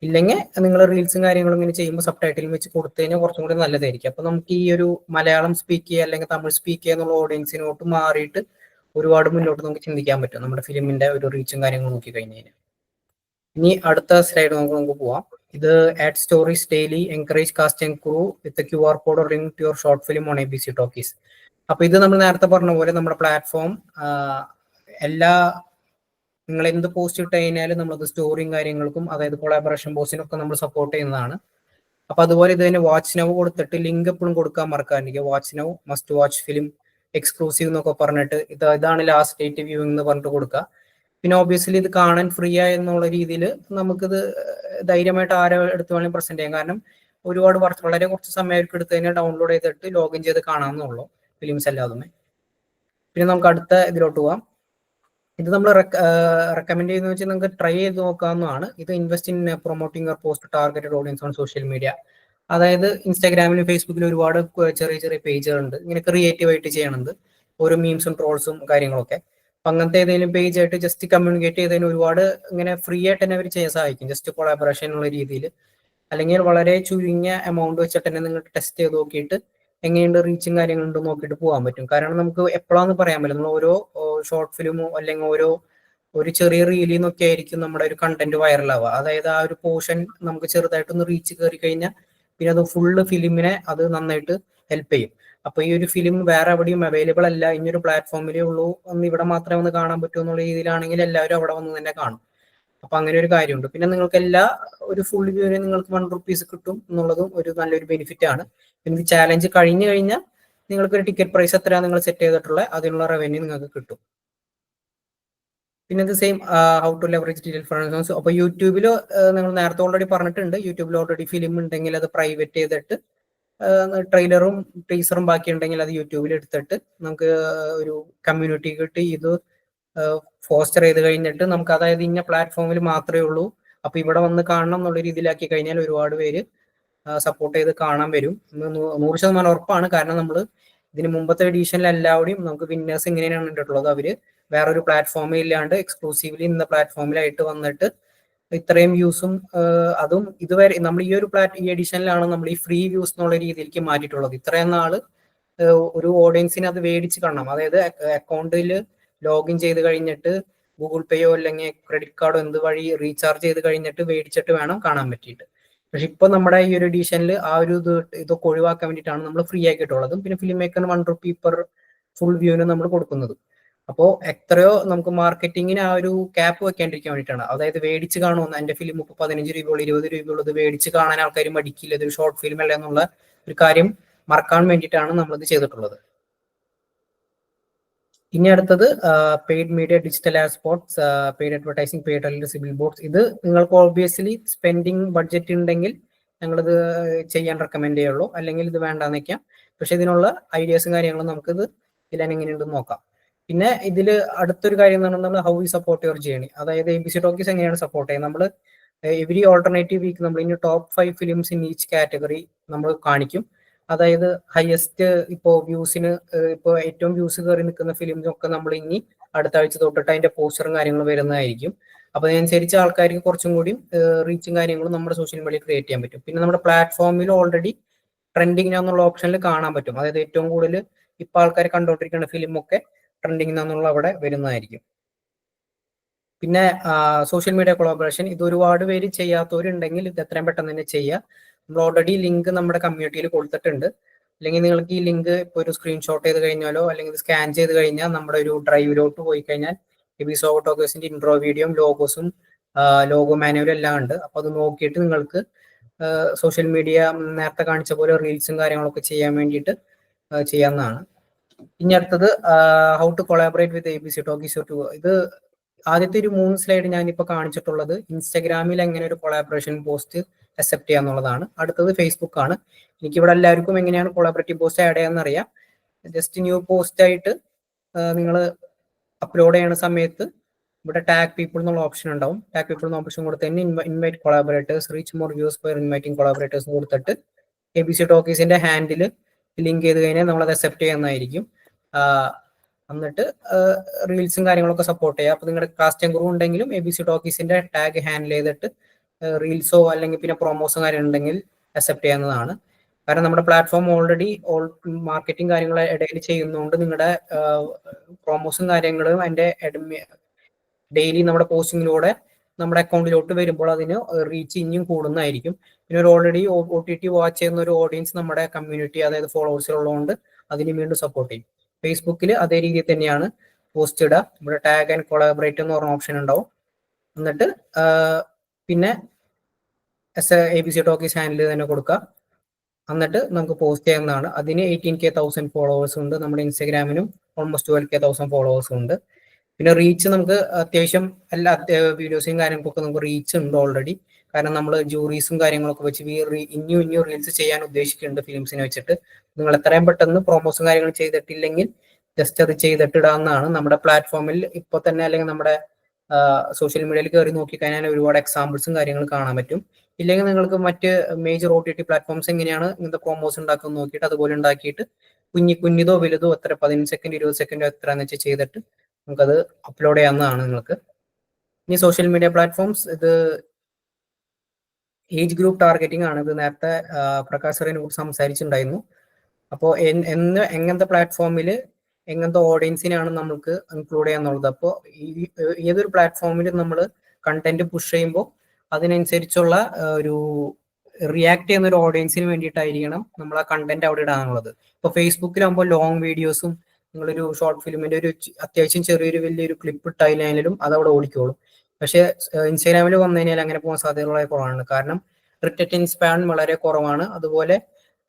ഇല്ലെങ്കിൽ നിങ്ങൾ റീൽസും കാര്യങ്ങളും ഇങ്ങനെ ചെയ്യുമ്പോൾ സബ് ടൈറ്റിലും വെച്ച് കൊടുത്തു കഴിഞ്ഞാൽ കുറച്ചും കൂടി നല്ലതായിരിക്കും. അപ്പൊ നമുക്ക് ഈ ഒരു മലയാളം സ്പീക്ക് ചെയ്യുക അല്ലെങ്കിൽ തമിഴ് സ്പീക്ക് ചെയ്യുക എന്നുള്ള ഓഡിയൻസിനോട്ട് മാറിയിട്ട് ഒരുപാട് മുന്നോട്ട് നമുക്ക് ചിന്തിക്കാൻ പറ്റും നമ്മുടെ ഫിലിമിന്റെ ഒരു റീച്ചും കാര്യങ്ങളും നോക്കി കഴിഞ്ഞു കഴിഞ്ഞാൽ. ഇനി അടുത്ത സ്ലൈഡ് നമുക്ക് പോവാം. ഇത് add stories daily encourage cast and crew with QR code link to your short film on ABC talkies. അപ്പൊ ഇത് നമ്മൾ നേരത്തെ പറഞ്ഞ പോലെ നമ്മുടെ പ്ലാറ്റ്ഫോം നിങ്ങൾ എന്ത് പോസ്റ്റ് ഇട്ട് കഴിഞ്ഞാലും നമ്മളത് സ്റ്റോറിയും കാര്യങ്ങൾക്കും അതായത് കൊളാബറേഷൻ പോസ്റ്റിനൊക്കെ നമ്മൾ സപ്പോർട്ട് ചെയ്യുന്നതാണ്. അപ്പൊ അതുപോലെ ഇത് തന്നെ വാച്ച് നൗ കൊടുത്തിട്ട് ലിങ്ക് എപ്പോഴും കൊടുക്കാൻ മറക്കാതിരിക്കുക. Watch now, must watch film, exclusive എന്നൊക്കെ പറഞ്ഞിട്ട് ഇതാണ് ലാസ്റ്റ് ഡേറ്റ് വ്യൂയിങ് എന്ന് പറഞ്ഞിട്ട് കൊടുക്കുക. പിന്നെ ഓബിയസ്ലി ഇത് കാണാൻ ഫ്രീ എന്നുള്ള രീതിയിൽ നമുക്കിത് ധൈര്യമായിട്ട് ആരെ എടുത്ത് വേണമെങ്കിൽ പ്രസന്റ് ചെയ്യാം. കാരണം ഒരുപാട് വളരെ കുറച്ച് സമയമായിരിക്കും എടുത്ത് കഴിഞ്ഞാൽ ഡൗൺലോഡ് ചെയ്തിട്ട് ലോഗിൻ ചെയ്ത് കാണാമെന്നുള്ളൂ ഫിലിംസ് അല്ലാതെ. പിന്നെ നമുക്ക് അടുത്ത ഇതിലോട്ട് പോവാം. ഇത് നമ്മൾ റെക്കമെൻഡ് ചെയ്യുന്ന വെച്ചാൽ നിങ്ങൾക്ക് ട്രൈ ചെയ്ത് നോക്കാവുന്നതാണ്. ഇത് invest in promoting your post targeted audience on social media. അതായത് ഇൻസ്റ്റാഗ്രാമിലും ഫേസ്ബുക്കിലും ഒരുപാട് ചെറിയ ചെറിയ പേജുകളുണ്ട് ഇങ്ങനെ ക്രിയേറ്റീവ് ആയിട്ട് ചെയ്യണത്, ഓരോ മീംസും ട്രോൾസും കാര്യങ്ങളൊക്കെ. അപ്പൊ അങ്ങനത്തെ ഏതെങ്കിലും പേജ് ആയിട്ട് ജസ്റ്റ് കമ്മ്യൂണിക്കേറ്റ് ചെയ്തതിന് ഒരുപാട് ഇങ്ങനെ ഫ്രീ ആയിട്ട് തന്നെ അവർ ചെയ്യാൻ സഹായിക്കും. ജസ്റ്റ് കൊളാബറേഷൻ എന്നുള്ള രീതിയിൽ, അല്ലെങ്കിൽ വളരെ ചുരുങ്ങിയ എമൗണ്ട് വെച്ചിട്ട് തന്നെ നിങ്ങൾക്ക് ടെസ്റ്റ് ചെയ്ത് നോക്കിയിട്ട് എങ്ങനെയുണ്ട് റീച്ചും കാര്യങ്ങളുണ്ടോ നോക്കിയിട്ട് പോകാൻ പറ്റും. കാരണം നമുക്ക് എപ്പോഴാന്ന് പറയാൻ പറ്റില്ല. നമ്മൾ ഓരോ ഷോർട്ട് ഫിലിമോ അല്ലെങ്കിൽ ഒരു ചെറിയ റീലിൽ നിന്നൊക്കെ ആയിരിക്കും നമ്മുടെ ഒരു കണ്ടന്റ് വൈറലാവുക. അതായത് ആ ഒരു പോർഷൻ നമുക്ക് ചെറുതായിട്ടൊന്ന് റീച്ച് കയറി കഴിഞ്ഞാൽ പിന്നെ അത് ഫുള്ള് ഫിലിമിനെ അത് നന്നായിട്ട് ഹെൽപ്പ് ചെയ്യും. അപ്പൊ ഈ ഒരു ഫിലിം വേറെ എവിടെയും അവൈലബിൾ അല്ല, ഇനിയൊരു പ്ലാറ്റ്ഫോമിലേ ഉള്ളൂ, ഒന്ന് ഇവിടെ മാത്രമേ ഒന്ന് കാണാൻ പറ്റൂ എന്നുള്ള രീതിയിലാണെങ്കിൽ എല്ലാവരും അവിടെ വന്ന് തന്നെ കാണും. അപ്പൊ അങ്ങനെ ഒരു കാര്യമുണ്ട്. പിന്നെ നിങ്ങൾക്ക് ഒരു ഫുൾ വ്യൂവിന് നിങ്ങൾക്ക് ₹1 കിട്ടും എന്നുള്ളതും ഒരു നല്ലൊരു ബെനിഫിറ്റ് ആണ്. പിന്നെ ചാലഞ്ച് കഴിഞ്ഞു കഴിഞ്ഞാൽ നിങ്ങൾക്ക് ഒരു ടിക്കറ്റ് പ്രൈസ് എത്ര നിങ്ങൾ സെറ്റ് ചെയ്തിട്ടുള്ളത് അതിനുള്ള റവന്യൂ നിങ്ങൾക്ക് കിട്ടും. പിന്നെ ഇത് same how to leverage digital platforms. അപ്പൊ യൂട്യൂബിൽ നിങ്ങൾ നേരത്തെ ഓൾറെഡി പറഞ്ഞിട്ടുണ്ട്, യൂട്യൂബിൽ ഓൾറെഡി ഫിലിം ഉണ്ടെങ്കിൽ അത് പ്രൈവറ്റ് ചെയ്തിട്ട് ട്രെയിലറും ടീസറും ബാക്കി ഉണ്ടെങ്കിൽ അത് യൂട്യൂബിൽ എടുത്തിട്ട് നമുക്ക് ഒരു കമ്മ്യൂണിറ്റി കിട്ടി ഇത് ഫോസ്റ്റർ ചെയ്ത് കഴിഞ്ഞിട്ട് നമുക്ക് അതായത് ഇന്ന പ്ലാറ്റ്ഫോമിൽ മാത്രമേ ഉള്ളൂ, അപ്പൊ ഇവിടെ വന്ന് കാണണം എന്നുള്ള രീതിയിലാക്കി കഴിഞ്ഞാൽ ഒരുപാട് പേര് സപ്പോർട്ട് ചെയ്ത് കാണാൻ വരും. 100% ഉറപ്പാണ്. കാരണം നമ്മൾ ഇതിന് മുമ്പത്തെ എഡീഷനിൽ എല്ലാവരുടെയും നമുക്ക് വിന്നേഴ്സ് ഇങ്ങനെയാണ് കണ്ടിട്ടുള്ളത്. അവര് വേറൊരു പ്ലാറ്റ്ഫോമിൽ ഇല്ലാണ്ട് എക്സ്ക്ലൂസീവ്ലി ഇന്ന പ്ലാറ്റ്ഫോമിലായിട്ട് വന്നിട്ട് ഇത്രയും വ്യൂസും അതും ഇതുവരെ നമ്മൾ ഈ എഡിഷനിലാണ് നമ്മൾ ഈ ഫ്രീ വ്യൂസ് എന്നുള്ള രീതിയിലേക്ക് മാറ്റിയിട്ടുള്ളത്. ഇത്രയും നാള് ഒരു ഓഡിയൻസിന് അത് മേടിച്ച് കാണണം. അതായത് അക്കൗണ്ടിൽ ലോഗിൻ ചെയ്ത് കഴിഞ്ഞിട്ട് ഗൂഗിൾ പേയോ അല്ലെങ്കിൽ ക്രെഡിറ്റ് കാർഡോ എന്ത് വഴി റീചാർജ് ചെയ്ത് കഴിഞ്ഞിട്ട് മേടിച്ചിട്ട് വേണം കാണാൻ പറ്റിയിട്ട്. പക്ഷെ ഇപ്പൊ നമ്മുടെ ഈ ഒരു എഡീഷനിൽ ആ ഒരു ഇതൊക്കെ ഒഴിവാക്കാൻ വേണ്ടിയിട്ടാണ് നമ്മൾ ഫ്രീ ആക്കിയിട്ടുള്ളതും. പിന്നെ ഫിലിം മേക്കറിന് ₹1 പെർ ഫുൾ വ്യൂവിന് നമ്മൾ കൊടുക്കുന്നത്. അപ്പോൾ എത്രയോ നമുക്ക് മാർക്കറ്റിങ്ങിന് ആ ഒരു ക്യാപ്പ് വെക്കാണ്ടിരിക്കാൻ വേണ്ടിയിട്ടാണ്. അതായത് മേടിച്ച് കാണുമെന്ന് എന്റെ ഫിലിം ഇപ്പോൾ 15 രൂപയുള്ളൂ 20 രൂപയുള്ളത് മേടിച്ച് കാണാൻ ആൾക്കാർ മടിക്കില്ല, ഇതൊരു ഷോർട്ട് ഫിലിം അല്ല എന്നുള്ള ഒരു കാര്യം മറക്കാൻ വേണ്ടിയിട്ടാണ് നമ്മളിത് ചെയ്തിട്ടുള്ളത്. ഇനി അടുത്തത് paid media, digital ad spots, paid advertising, paid legible billboards. ഇത് നിങ്ങൾക്ക് ഓബ്വിയസ്ലി സ്പെൻഡിങ് ബഡ്ജറ്റ് ഉണ്ടെങ്കിൽ ഞങ്ങളിത് ചെയ്യാൻ റെക്കമെൻഡ് ചെയ്യുള്ളൂ, അല്ലെങ്കിൽ ഇത് വേണ്ടാന്ന് വെക്കാം. പക്ഷെ ഇതിനുള്ള ഐഡിയാസും കാര്യങ്ങളും നമുക്കിത് ഇതിൽ എങ്ങനെയുണ്ടെന്ന് നോക്കാം. പിന്നെ ഇതിൽ അടുത്തൊരു കാര്യം എന്ന് പറഞ്ഞാൽ how we support your journey. അതായത് ABC ടോക്കീസ് എങ്ങനെയാണ് സപ്പോർട്ട് ചെയ്യുന്നത്. നമ്മൾ എവരി ഓൾട്ടർനേറ്റീവ് വീക്ക് നമ്മൾ ഇനി top 5 films in each category നമ്മൾ കാണിക്കും. അതായത് ഹയസ്റ്റ് ഇപ്പോൾ വ്യൂസിന് ഇപ്പോൾ ഏറ്റവും വ്യൂസ് കയറി നിൽക്കുന്ന ഫിലിംസൊക്കെ നമ്മൾ ഇനി അടുത്ത ആഴ്ച തൊട്ടിട്ട് അതിന്റെ പോസ്റ്ററും കാര്യങ്ങളും വരുന്നതായിരിക്കും. അപ്പൊ അതനുസരിച്ച് ആൾക്കാർക്ക് കുറച്ചും കൂടി റീച്ചും കാര്യങ്ങളും നമ്മുടെ സോഷ്യൽ മീഡിയ ക്രിയേറ്റ് ചെയ്യാൻ പറ്റും. പിന്നെ നമ്മുടെ പ്ലാറ്റ്ഫോമിൽ ഓൾറെഡി ട്രെൻഡിങ് എന്നുള്ള ഓപ്ഷനിൽ കാണാൻ പറ്റും. അതായത് ഏറ്റവും കൂടുതൽ ഇപ്പൊ ആൾക്കാർ കണ്ടുകൊണ്ടിരിക്കുന്ന ഫിലിം ഒക്കെ ട്രെൻഡിങ് എന്നുള്ള അവിടെ വരുന്നതായിരിക്കും. പിന്നെ സോഷ്യൽ മീഡിയ കൊളാബറേഷൻ, ഇത് ഒരുപാട് പേര് ചെയ്യാത്തവരുണ്ടെങ്കിൽ ഇത് എത്രയും പെട്ടെന്ന് തന്നെ ചെയ്യുക. നമ്മൾ ഓൾറെഡി ലിങ്ക് നമ്മുടെ കമ്മ്യൂണിറ്റിയിൽ കൊടുത്തിട്ടുണ്ട്. അല്ലെങ്കിൽ നിങ്ങൾക്ക് ഈ ലിങ്ക് ഇപ്പോൾ ഒരു സ്ക്രീൻഷോട്ട് ചെയ്ത് കഴിഞ്ഞാലോ അല്ലെങ്കിൽ സ്കാൻ ചെയ്ത് കഴിഞ്ഞാൽ നമ്മുടെ ഒരു ഡ്രൈവിലോട്ട് പോയി കഴിഞ്ഞാൽ ABC ടോക്കേഴ്സിന്റെ ഇൻട്രോ വീഡിയോയും ലോഗോസും ലോഗോ മാനുവലും എല്ലാം ഉണ്ട്. അപ്പൊ അത് നോക്കിയിട്ട് നിങ്ങൾക്ക് സോഷ്യൽ മീഡിയ നേരത്തെ കാണിച്ച പോലെ റീൽസും കാര്യങ്ങളൊക്കെ ചെയ്യാൻ വേണ്ടിയിട്ട് ചെയ്യാവുന്നതാണ്. ഇനി അടുത്തത് how to collaborate with ABC talkies. ഇത് ആദ്യത്തെ ഒരു 3 സ്ലൈഡ് ഞാനിപ്പോൾ കാണിച്ചിട്ടുള്ളത് ഇൻസ്റ്റാഗ്രാമിൽ എങ്ങനെ ഒരു കൊളാബറേഷൻ പോസ്റ്റ് അക്സെപ്റ്റ് ചെയ്യാന്നുള്ളതാണ്. അടുത്തത് ഫേസ്ബുക്ക് ആണ്. എനിക്കിവിടെ എല്ലാവർക്കും എങ്ങനെയാണ് കൊളാബറേറ്റീവ് പോസ്റ്റ് ആഡ് ചെയ്യാന്ന് അറിയാം. ജസ്റ്റ് ന്യൂ പോസ്റ്റ് ആയിട്ട് നിങ്ങൾ അപ്ലോഡ് ചെയ്യുന്ന സമയത്ത് ഇവിടെ ടാഗ് പീപ്പിൾ എന്നുള്ള ഓപ്ഷൻ ഉണ്ടാവും. ടാഗ് പീപ്പിൾ എന്ന ഓപ്ഷൻ കൊടുത്ത് തന്നെ invite collaborators, reach more views for inviting collaborators കൊടുത്തിട്ട് ABC ടോക്കീസിന്റെ ഹാൻഡിൽ ലിങ്ക് ചെയ്ത് കഴിഞ്ഞാൽ നമ്മളത് അക്സെപ്റ്റ് ചെയ്യുന്നതായിരിക്കും. എന്നിട്ട് റീൽസും കാര്യങ്ങളൊക്കെ സപ്പോർട്ട് ചെയ്യുക. അപ്പോൾ നിങ്ങളുടെ കാസ്റ്റ് ആൻഡ് ക്രൂ ഉണ്ടെങ്കിലും ABC ടോക്കീസിന്റെ ടാഗ് ഹാൻഡിൽ ചെയ്തിട്ട് റീൽസോ അല്ലെങ്കിൽ പിന്നെ പ്രൊമോസോ കാര്യം ഉണ്ടെങ്കിൽ അക്സെപ്റ്റ് ചെയ്യാവുന്നതാണ്. കാരണം നമ്മുടെ പ്ലാറ്റ്ഫോം ഓൾറെഡി മാർക്കറ്റിംഗ് കാര്യങ്ങൾ ഇടയിൽ ചെയ്യുന്നതുകൊണ്ട് നിങ്ങളുടെ പ്രൊമോസും കാര്യങ്ങളും അതിന്റെ ഡെയിലി നമ്മുടെ പോസ്റ്റിങ്ങിലൂടെ നമ്മുടെ അക്കൗണ്ടിലോട്ട് വരുമ്പോൾ അതിന് റീച്ച് ഇനിയും കൂടുന്നതായിരിക്കും. പിന്നെ ഒരു ഓൾറെഡി OTT വാച്ച് ചെയ്യുന്ന ഒരു ഓഡിയൻസ് നമ്മുടെ കമ്മ്യൂണിറ്റി അതായത് ഫോളോവേഴ്സിലുള്ളതുകൊണ്ട് അതിന് വീണ്ടും സപ്പോർട്ട് ചെയ്യും. ഫേസ്ബുക്കിൽ അതേ രീതിയിൽ തന്നെയാണ് പോസ്റ്റ് ഇടുക. ഇവിടെ ടാഗ് ആൻഡ് കൊളാബറേറ്റ് എന്ന് പറഞ്ഞ ഓപ്ഷൻ ഉണ്ടാവും. എന്നിട്ട് പിന്നെ ABC ടോക്കീസ് ഹാൻഡിൽ തന്നെ കൊടുക്കുക. എന്നിട്ട് നമുക്ക് പോസ്റ്റ് ചെയ്യുന്നതാണ്. അതിന് 18,000 ഫോളോവേഴ്സ് ഉണ്ട്. നമ്മുടെ ഇൻസ്റ്റാഗ്രാമിനും ഓൾമോസ്റ്റ് 12,000 ഫോളോവേഴ്സും ഉണ്ട്. പിന്നെ റീച്ച് നമുക്ക് അത്യാവശ്യം എല്ലാ വീഡിയോസും കാര്യങ്ങൾക്കൊക്കെ നമുക്ക് റീച്ച് ഉണ്ട് ഓൾറെഡി. കാരണം നമ്മൾ ജൂറീസും കാര്യങ്ങളൊക്കെ വെച്ച് ഇനിയും റീൽസ് ചെയ്യാൻ ഉദ്ദേശിക്കുന്നുണ്ട് ഫിലിംസിനെ വെച്ചിട്ട്. നിങ്ങൾ എത്രയും പെട്ടെന്ന് പ്രൊമോസും കാര്യങ്ങൾ ചെയ്തിട്ടില്ലെങ്കിൽ ജസ്റ്റ് അത് ചെയ്തിട്ടിടാവുന്നതാണ്. നമ്മുടെ പ്ലാറ്റ്ഫോമിൽ ഇപ്പോൾ തന്നെ അല്ലെങ്കിൽ നമ്മുടെ സോഷ്യൽ മീഡിയയിൽ കയറി നോക്കിക്കഴിഞ്ഞാൽ ഒരുപാട് എക്സാമ്പിൾസും കാര്യങ്ങൾ കാണാൻ പറ്റും. ഇല്ലെങ്കിൽ നിങ്ങൾക്ക് മറ്റ് മേജർ OTT പ്ലാറ്റ്ഫോംസ് എങ്ങനെയാണ് ഇങ്ങനത്തെ പ്രൊമോസ് ഉണ്ടാക്കുന്നത് നോക്കിയിട്ട് അതുപോലെ ഉണ്ടാക്കിയിട്ട് കുഞ്ഞിതോ വലുതോ എത്ര 15 സെക്കൻഡ് 20 സെക്കൻഡ് എത്രയാണെന്ന് വെച്ചാൽ ചെയ്തിട്ട് നമുക്കത് അപ്ലോഡ് ചെയ്യാവുന്നതാണ് നിങ്ങൾക്ക്. ഇനി സോഷ്യൽ മീഡിയ പ്ലാറ്റ്ഫോംസ് ഇത് ഏജ് ഗ്രൂപ്പ് ടാർഗറ്റിംഗ് ആണ്. ഇത് നേരത്തെ പ്രകാശ് സാറിനെ കുറിച്ച് സംസാരിച്ചിട്ടുണ്ടായിരുന്നു. അപ്പോൾ എങ്ങനത്തെ പ്ലാറ്റ്ഫോമിൽ എങ്ങനത്തെ ഓഡിയൻസിനാണ് നമുക്ക് ഇൻക്ലൂഡ് ചെയ്യാന്നുള്ളത്. അപ്പോൾ ഏതൊരു പ്ലാറ്റ്ഫോമിൽ നമ്മൾ കണ്ടന്റ് പുഷ് ചെയ്യുമ്പോൾ അതിനനുസരിച്ചുള്ള ഒരു റിയാക്ട് ചെയ്യുന്ന ഒരു ഓഡിയൻസിന് വേണ്ടിയിട്ടായിരിക്കണം നമ്മൾ ആ കണ്ടന്റ് അവിടെ ഇടാനുള്ളത്. ഇപ്പോൾ ഫേസ്ബുക്കിലാകുമ്പോൾ ലോങ് വീഡിയോസും നിങ്ങളൊരു ഷോർട്ട് ഫിലിമിന്റെ ഒരു അത്യാവശ്യം ചെറിയൊരു വലിയൊരു ക്ലിപ്പ് ഇട്ടായാലും അത് അവിടെ ഓടിക്കോളും. പക്ഷേ ഇൻസ്റ്റാഗ്രാമിൽ വന്നു കഴിഞ്ഞാൽ അങ്ങനെ പോകാൻ സാധ്യതയുള്ള കുറവാണ്. കാരണം റിട്ടൻഷൻ സ്പാൻ വളരെ കുറവാണ്. അതുപോലെ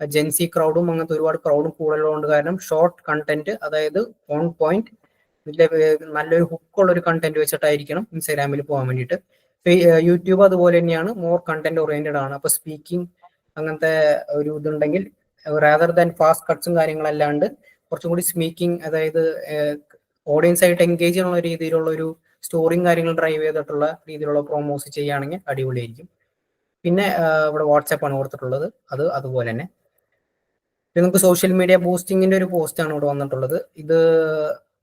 ജെൻസി ക്രൗഡും അങ്ങനത്തെ ഒരുപാട് ക്രൗഡും കൂടുതലുള്ളത് കാരണം ഷോർട്ട് കണ്ടന്റ് അതായത് ഓൺ പോയിന്റ് നല്ലൊരു ഹുക്കുള്ള ഒരു കണ്ടന്റ് വെച്ചിട്ടായിരിക്കണം ഇൻസ്റ്റാഗ്രാമിൽ പോകാൻ വേണ്ടിയിട്ട്. യൂട്യൂബ് അതുപോലെ തന്നെയാണ്, മോർ കണ്ടന്റ് ഓറിയന്റഡ് ആണ്. അപ്പൊ സ്പീക്കിംഗ് അങ്ങനത്തെ ഒരു ഇതുണ്ടെങ്കിൽ റാദർ ദാൻ ഫാസ്റ്റ് കട്ട്സും കാര്യങ്ങളല്ലാണ്ട് കുറച്ചും കൂടി സ്പീക്കിംഗ് അതായത് ഓഡിയൻസ് ആയിട്ട് എൻഗേജ് ചെയ്യുന്ന രീതിയിലുള്ള ഒരു സ്റ്റോറിയും കാര്യങ്ങൾ ഡ്രൈവ് ചെയ്തിട്ടുള്ള രീതിയിലുള്ള പ്രൊമോസ് ചെയ്യുകയാണെങ്കിൽ അടിപൊളിയായിരിക്കും. പിന്നെ ഇവിടെ വാട്സാപ്പാണ് കൊടുത്തിട്ടുള്ളത്, അത് അതുപോലെ തന്നെ. പിന്നെ നമുക്ക് സോഷ്യൽ മീഡിയ ബൂസ്റ്റിങ്ങിന്റെ ഒരു പോസ്റ്റാണ് ഇവിടെ വന്നിട്ടുള്ളത്. ഇത്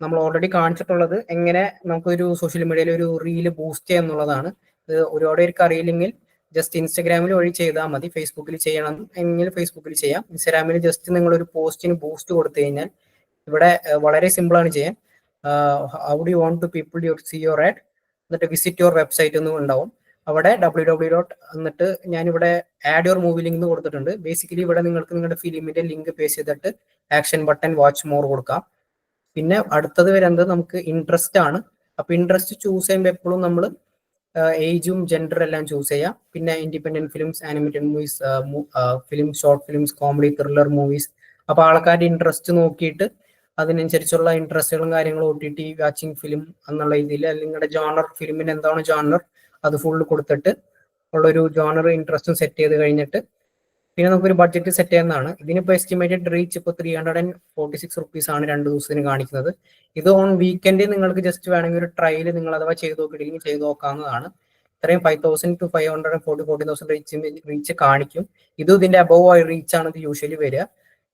നമ്മൾ ഓൾറെഡി കാണിച്ചിട്ടുള്ളത് എങ്ങനെ നമുക്കൊരു സോഷ്യൽ മീഡിയയിൽ ഒരു റീല് ബൂസ്റ്റ് ചെയ്യുക എന്നുള്ളതാണ്. ഇത് ഒരുപാട് പേർക്ക് അറിയില്ലെങ്കിൽ ജസ്റ്റ് ഇൻസ്റ്റാഗ്രാമിൽ വഴി ചെയ്താൽ മതി. ഫേസ്ബുക്കിൽ ചെയ്യണം എങ്കിൽ ഫേസ്ബുക്കിൽ ചെയ്യാം. ഇൻസ്റ്റാഗ്രാമിൽ ജസ്റ്റ് നിങ്ങളൊരു പോസ്റ്റിന് ബൂസ്റ്റ് കൊടുത്തു കഴിഞ്ഞാൽ ഇവിടെ വളരെ സിമ്പിളാണ് ചെയ്യാൻ. How do you want to people you see your ad, എന്നിട്ട് വിസിറ്റ് യുവർ വെബ്സൈറ്റ് എന്ന് ഉണ്ടാവും. അവിടെ www. എന്നിട്ട് ഞാനിവിടെ ആഡ് യുവർ മൂവി ലിങ്ക് എന്ന് കൊടുത്തിട്ടുണ്ട്. ബേസിക്കലി ഇവിടെ നിങ്ങൾക്ക് നിങ്ങളുടെ ഫിലിമിന്റെ ലിങ്ക് പേസ്റ്റ് ചെയ്തിട്ട് ആക്ഷൻ ബട്ടൺ വാച്ച് മോർ കൊടുക്കാം. പിന്നെ അടുത്തത് വരുന്നത് നമുക്ക് ഇൻട്രസ്റ്റ് ആണ്. അപ്പൊ ഇൻട്രസ്റ്റ് ചൂസ് ചെയ്യുമ്പോൾ എപ്പോഴും നമ്മൾ ഏജും ജെൻഡർ എല്ലാം ചൂസ് ചെയ്യാം. പിന്നെ independent films, animated movies, film, short films, comedy, thriller movies. അപ്പൊ ആൾക്കാരുടെ ഇൻട്രസ്റ്റ് നോക്കിയിട്ട് അതിനനുസരിച്ചുള്ള ഇൻട്രസ്റ്റുകളും കാര്യങ്ങളും OTT വാച്ചിങ് ഫിലിം എന്നുള്ള രീതിയിൽ അല്ലെങ്കിൽ നിങ്ങളുടെ ജോണർ ഫിലിമിന് എന്താണ് ജോണർ അത് ഫുള്ള് കൊടുത്തിട്ട് ഉള്ളൊരു ജോണർ ഇൻട്രസ്റ്റും സെറ്റ് ചെയ്ത് കഴിഞ്ഞിട്ട് പിന്നെ നമുക്കൊരു ബഡ്ജറ്റ് സെറ്റ് ചെയ്യുന്നതാണ്. ഇതിനിപ്പോൾ എസ്റ്റിമേറ്റഡ് റീച്ച് ഇപ്പോൾ 346 റുപ്പീസ് ആണ് 2 ദിവസത്തിന് കാണിക്കുന്നത്. ഇത് ഓൺ വീക്കെൻഡ് നിങ്ങൾക്ക് ജസ്റ്റ് വേണമെങ്കിൽ ഒരു ട്രയൽ നിങ്ങൾ അഥവാ ചെയ്ത് നോക്കിയില്ലെങ്കിൽ ചെയ്ത് നോക്കാവുന്നതാണ്. ഇത്രയും 5,000 to 540,000 റീച്ച് കാണിക്കും. ഇത് ഇതിന്റെ അബവ് ആയി റീച്ച് ആണ് ഇത് യൂഷ്വലി വരിക.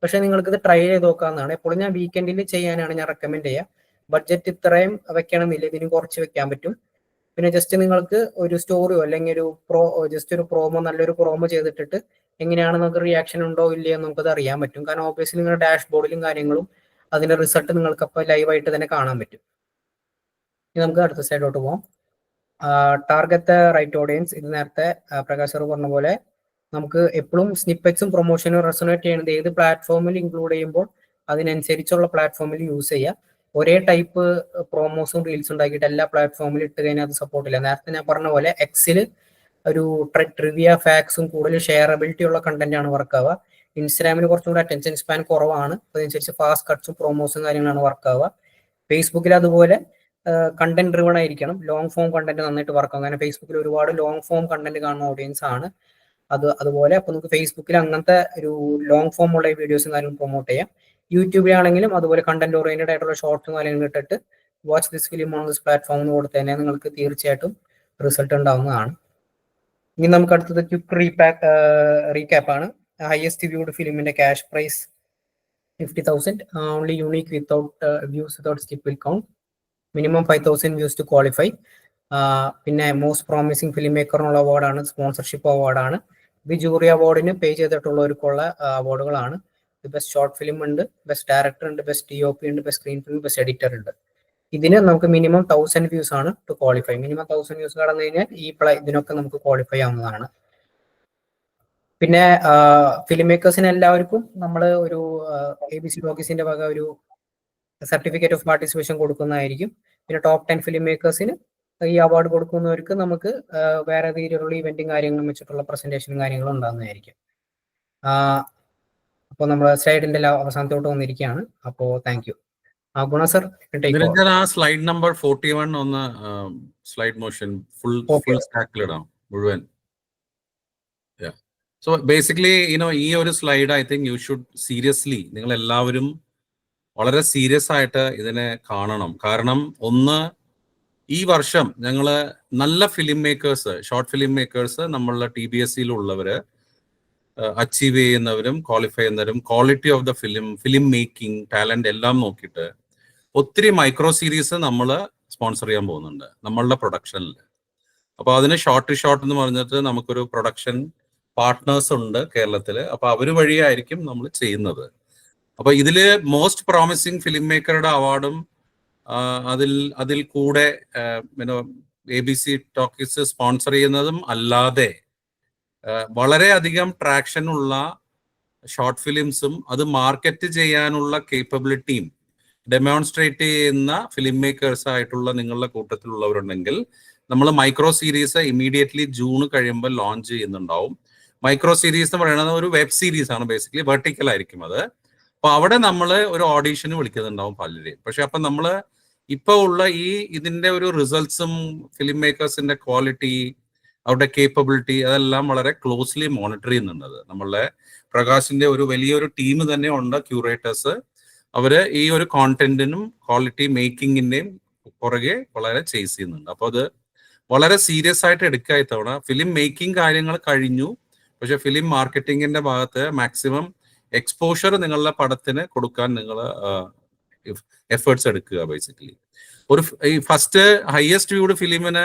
പക്ഷെ നിങ്ങൾക്ക് ഇത് ട്രൈ ചെയ്ത് നോക്കാവുന്നതാണ്. എപ്പോഴും ഞാൻ വീക്കെൻഡിൽ ചെയ്യാനാണ് ഞാൻ റെക്കമെൻഡ് ചെയ്യുക. ബഡ്ജറ്റ് ഇത്രയും വെക്കണമെന്നില്ല, ഇതിന് കുറച്ച് വെക്കാൻ പറ്റും. പിന്നെ ജസ്റ്റ് നിങ്ങൾക്ക് ഒരു സ്റ്റോറിയോ അല്ലെങ്കിൽ ജസ്റ്റ് ഒരു പ്രോമോ, നല്ലൊരു പ്രോമോ ചെയ്തിട്ടിട്ട് എങ്ങനെയാണ് നമുക്ക് റിയാക്ഷൻ ഉണ്ടോ ഇല്ലയോ നമുക്കത് അറിയാൻ പറ്റും. കാരണം ഓബിയസ്ലി നിങ്ങളുടെ ഡാഷ്ബോർഡിലും കാര്യങ്ങളും അതിന്റെ റിസൾട്ട് നിങ്ങൾക്ക് അപ്പോൾ ലൈവായിട്ട് തന്നെ കാണാൻ പറ്റും. ഇനി നമുക്ക് അടുത്ത സൈഡിലോട്ട് പോകാം. Target right audience. ഇത് നേരത്തെ പ്രകാശ് സർ പറഞ്ഞ പോലെ നമുക്ക് എപ്പോഴും സ്നിപ്പെറ്റ്സും പ്രൊമോഷനും റെസൊനേറ്റ് ചെയ്യുന്നത് ഏത് പ്ലാറ്റ്ഫോമിൽ ഇൻക്ലൂഡ് ചെയ്യുമ്പോൾ അതിനനുസരിച്ചുള്ള പ്ലാറ്റ്ഫോമിൽ യൂസ് ചെയ്യുക. ഒരേ ടൈപ്പ് പ്രൊമോസും റീൽസ് ഉണ്ടാക്കിയിട്ട് എല്ലാ പ്ലാറ്റ്ഫോമിലും ഇട്ട് കഴിഞ്ഞാൽ അത് സപ്പോർട്ട് ഇല്ല. നേരത്തെ ഞാൻ പറഞ്ഞ പോലെ എക്സിൽ ഒരു ട്രിവിയ ഫാക്സും കൂടുതൽ ഷെയറബിലിറ്റി ഉള്ള കണ്ടന്റ് ആണ് വർക്ക് ആവുക. ഇൻസ്റ്റാഗ്രാമിന് കുറച്ചും കൂടി അറ്റൻഷൻ സ്പാൻ കുറവാണ്, അതനുസരിച്ച് ഫാസ്റ്റ് കട്ട്സും പ്രൊമോസും കാര്യങ്ങളാണ് വർക്ക് ആവുക. ഫേസ്ബുക്കിൽ അതുപോലെ കണ്ടന്റ് ഡ്രിവൺ ആയിരിക്കണം, ലോങ് ഫോം കണ്ടന്റ് നന്നായിട്ട് വർക്ക് ആവും. കാരണം ഫേസ്ബുക്കിൽ ഒരുപാട് ലോങ് ഫോം കണ്ടന്റ് കാണുന്ന ഓഡിയൻസ് ആണ് അതുപോലെ അപ്പൊ നമുക്ക് ഫേസ്ബുക്കിൽ അങ്ങനത്തെ ഒരു ലോങ് ഫോം ഉള്ള വീഡിയോസും കാര്യങ്ങളും പ്രൊമോട്ട് ചെയ്യാം. യൂട്യൂബിലാണെങ്കിലും അതുപോലെ കണ്ടന്റ് ഓറിയന്റഡ് ആയിട്ടുള്ള ഷോർട്സും കാര്യങ്ങളും ഇട്ടിട്ട് watch this film on this platform എന്ന് കൊടുത്തു കഴിഞ്ഞാൽ നിങ്ങൾക്ക് തീർച്ചയായിട്ടും റിസൾട്ട് ഉണ്ടാവുന്നതാണ്. ഇനി നമുക്ക് അടുത്തത് ക്വിക്ക് റീക്യാപ്പ് ആണ്. ഹയസ്റ്റ് വ്യൂഡ് ഫിലിമിന്റെ cash prize 50,000. Only unique without views without skip will count. Minimum 5,000 views to qualify. പിന്നെ മോസ്റ്റ് പ്രോമിസിംഗ് ഫിലിം മേക്കറിനുള്ള അവാർഡാണ്, സ്പോൺസർഷിപ്പ് അവാർഡാണ്. ഇത് ജൂറി അവാർഡിന് പേ ചെയ്തിട്ടുള്ളവർക്കുള്ള അവാർഡുകളാണ്. ബെസ്റ്റ് ഷോർട്ട് ഫിലിം ഉണ്ട്, ബെസ്റ്റ് ഡയറക്ടർ ഉണ്ട്, ബെസ്റ്റ് DOP ഉണ്ട്, best screen film, best editor ഉണ്ട്. ഇതിന് നമുക്ക് മിനിമം 1000 വ്യൂസ് ആണ് ടു ക്വാളിഫൈ. മിനിമം 1000 വ്യൂസ് കടന്നു കഴിഞ്ഞാൽ ഇതിനൊക്കെ നമുക്ക് ക്വാളിഫൈ ആവുന്നതാണ്. പിന്നെ ഫിലിം മേക്കേഴ്സിന് എല്ലാവർക്കും നമ്മൾ ഒരു ABC ടോക്കീസിന്റെ വക ഒരു സർട്ടിഫിക്കറ്റ് ഓഫ് പാർട്ടിസിപ്പേഷൻ കൊടുക്കുന്നതായിരിക്കും. പിന്നെ ടോപ്പ് 10 ഫിലിം മേക്കേഴ്സിന് ഈ അവാർഡ് കൊടുക്കുന്നവർക്ക് നമുക്ക് വേറെ രീതിയിലുള്ള ഇവന്റും കാര്യങ്ങളും വെച്ചിട്ടുള്ള പ്രസന്റേഷനും കാര്യങ്ങളും ഉണ്ടാകുന്നതായിരിക്കും. അപ്പോൾ നമ്മൾ സ്ലൈഡിന്റെ അവസാനത്തോട്ട് വന്നിരിക്കുകയാണ്. അപ്പോൾ താങ്ക് യു. ഗുണ സർ, നിരഞ്ജൻ, ആ സ്ലൈഡ് നമ്പർ 41 ഒന്ന് സ്ലൈഡ് മോഷൻ ഫുൾ സ്റ്റാക്കിലിടാം മുഴുവൻ. സോ ബേസിക്കലി ഈ ഒരു slide I think you should seriously, നിങ്ങൾ എല്ലാവരും വളരെ സീരിയസ് ആയിട്ട് ഇതിനെ കാണണം. കാരണം ഒന്ന്, ഈ വർഷം ഞങ്ങൾ നല്ല film makers, short film makers നമ്മളുടെ TBSCയിലുള്ളവര് അച്ചീവ് ചെയ്യുന്നവരും ക്വാളിഫൈ ചെയ്യുന്നവരും quality of the film making talent എല്ലാം നോക്കിയിട്ട് ഒത്തിരി മൈക്രോ സീരീസ് നമ്മൾ സ്പോൺസർ ചെയ്യാൻ പോകുന്നുണ്ട് നമ്മളുടെ പ്രൊഡക്ഷനിൽ. അപ്പോൾ അതിന് ഷോർട്ട് എന്ന് പറഞ്ഞിട്ട് നമുക്കൊരു പ്രൊഡക്ഷൻ പാർട്ട്നേഴ്സ് ഉണ്ട് കേരളത്തിൽ. അപ്പോൾ അവർ വഴിയായിരിക്കും നമ്മൾ ചെയ്യുന്നത്. അപ്പോൾ ഇതിൽ മോസ്റ്റ് പ്രോമിസിംഗ് ഫിലിം മേക്കറുടെ അവാർഡും അതിൽ കൂടെ ABC ടോക്കീസ് സ്പോൺസർ ചെയ്യുന്നതും അല്ലാതെ വളരെയധികം ട്രാക്ഷൻ ഉള്ള ഷോർട്ട് ഫിലിംസും അത് മാർക്കറ്റ് ചെയ്യാനുള്ള കേപ്പബിലിറ്റിയും ഡെമോൺസ്ട്രേറ്റ് ചെയ്യുന്ന ഫിലിം മേക്കേഴ്സ് ആയിട്ടുള്ള നിങ്ങളുടെ കൂട്ടത്തിലുള്ളവരുണ്ടെങ്കിൽ നമ്മൾ മൈക്രോ സീരീസ് ഇമ്മീഡിയറ്റ്ലി ജൂൺ കഴിയുമ്പോൾ ലോഞ്ച് ചെയ്യുന്നുണ്ടാവും. മൈക്രോ സീരീസ് എന്ന് പറയുന്നത് ഒരു വെബ് സീരീസ് ആണ്, ബേസിക്കലി വെർട്ടിക്കൽ ആയിരിക്കും അത്. അപ്പൊ അവിടെ നമ്മൾ ഒരു ഓഡീഷന് വിളിക്കുന്നുണ്ടാവും പലരെയും. പക്ഷെ അപ്പൊ നമ്മൾ ഇപ്പൊ ഉള്ള ഇതിന്റെ ഒരു റിസൾട്ട്സും ഫിലിം മേക്കേഴ്സിന്റെ ക്വാളിറ്റി, അവരുടെ കേപ്പബിലിറ്റി, അതെല്ലാം വളരെ ക്ലോസ്ലി മോണിറ്റർ ചെയ്യുന്നുണ്ട്. നമ്മളുടെ പ്രകാശിന്റെ ഒരു വലിയൊരു ടീം തന്നെ ഉണ്ട്, ക്യൂറേറ്റേഴ്സ്. അവര് ഈ ഒരു കോണ്ടന്റിനും ക്വാളിറ്റി മേക്കിങ്ങിന്റെയും പുറകെ വളരെ ചേസ് ചെയ്യുന്നുണ്ട്. അപ്പൊ അത് വളരെ സീരിയസ് ആയിട്ട് എടുക്കുക. ഇത്തവണ ഫിലിം മേക്കിംഗ് കാര്യങ്ങൾ കഴിഞ്ഞു, പക്ഷെ ഫിലിം മാർക്കറ്റിങ്ങിന്റെ ഭാഗത്ത് മാക്സിമം എക്സ്പോഷർ നിങ്ങളുടെ പടത്തിന് കൊടുക്കാൻ നിങ്ങൾ എഫേർട്സ് എടുക്കുക. ബേസിക്കലി ഈ ഫസ്റ്റ് ഹയസ്റ്റ് വ്യൂഡ് ഫിലിമിന്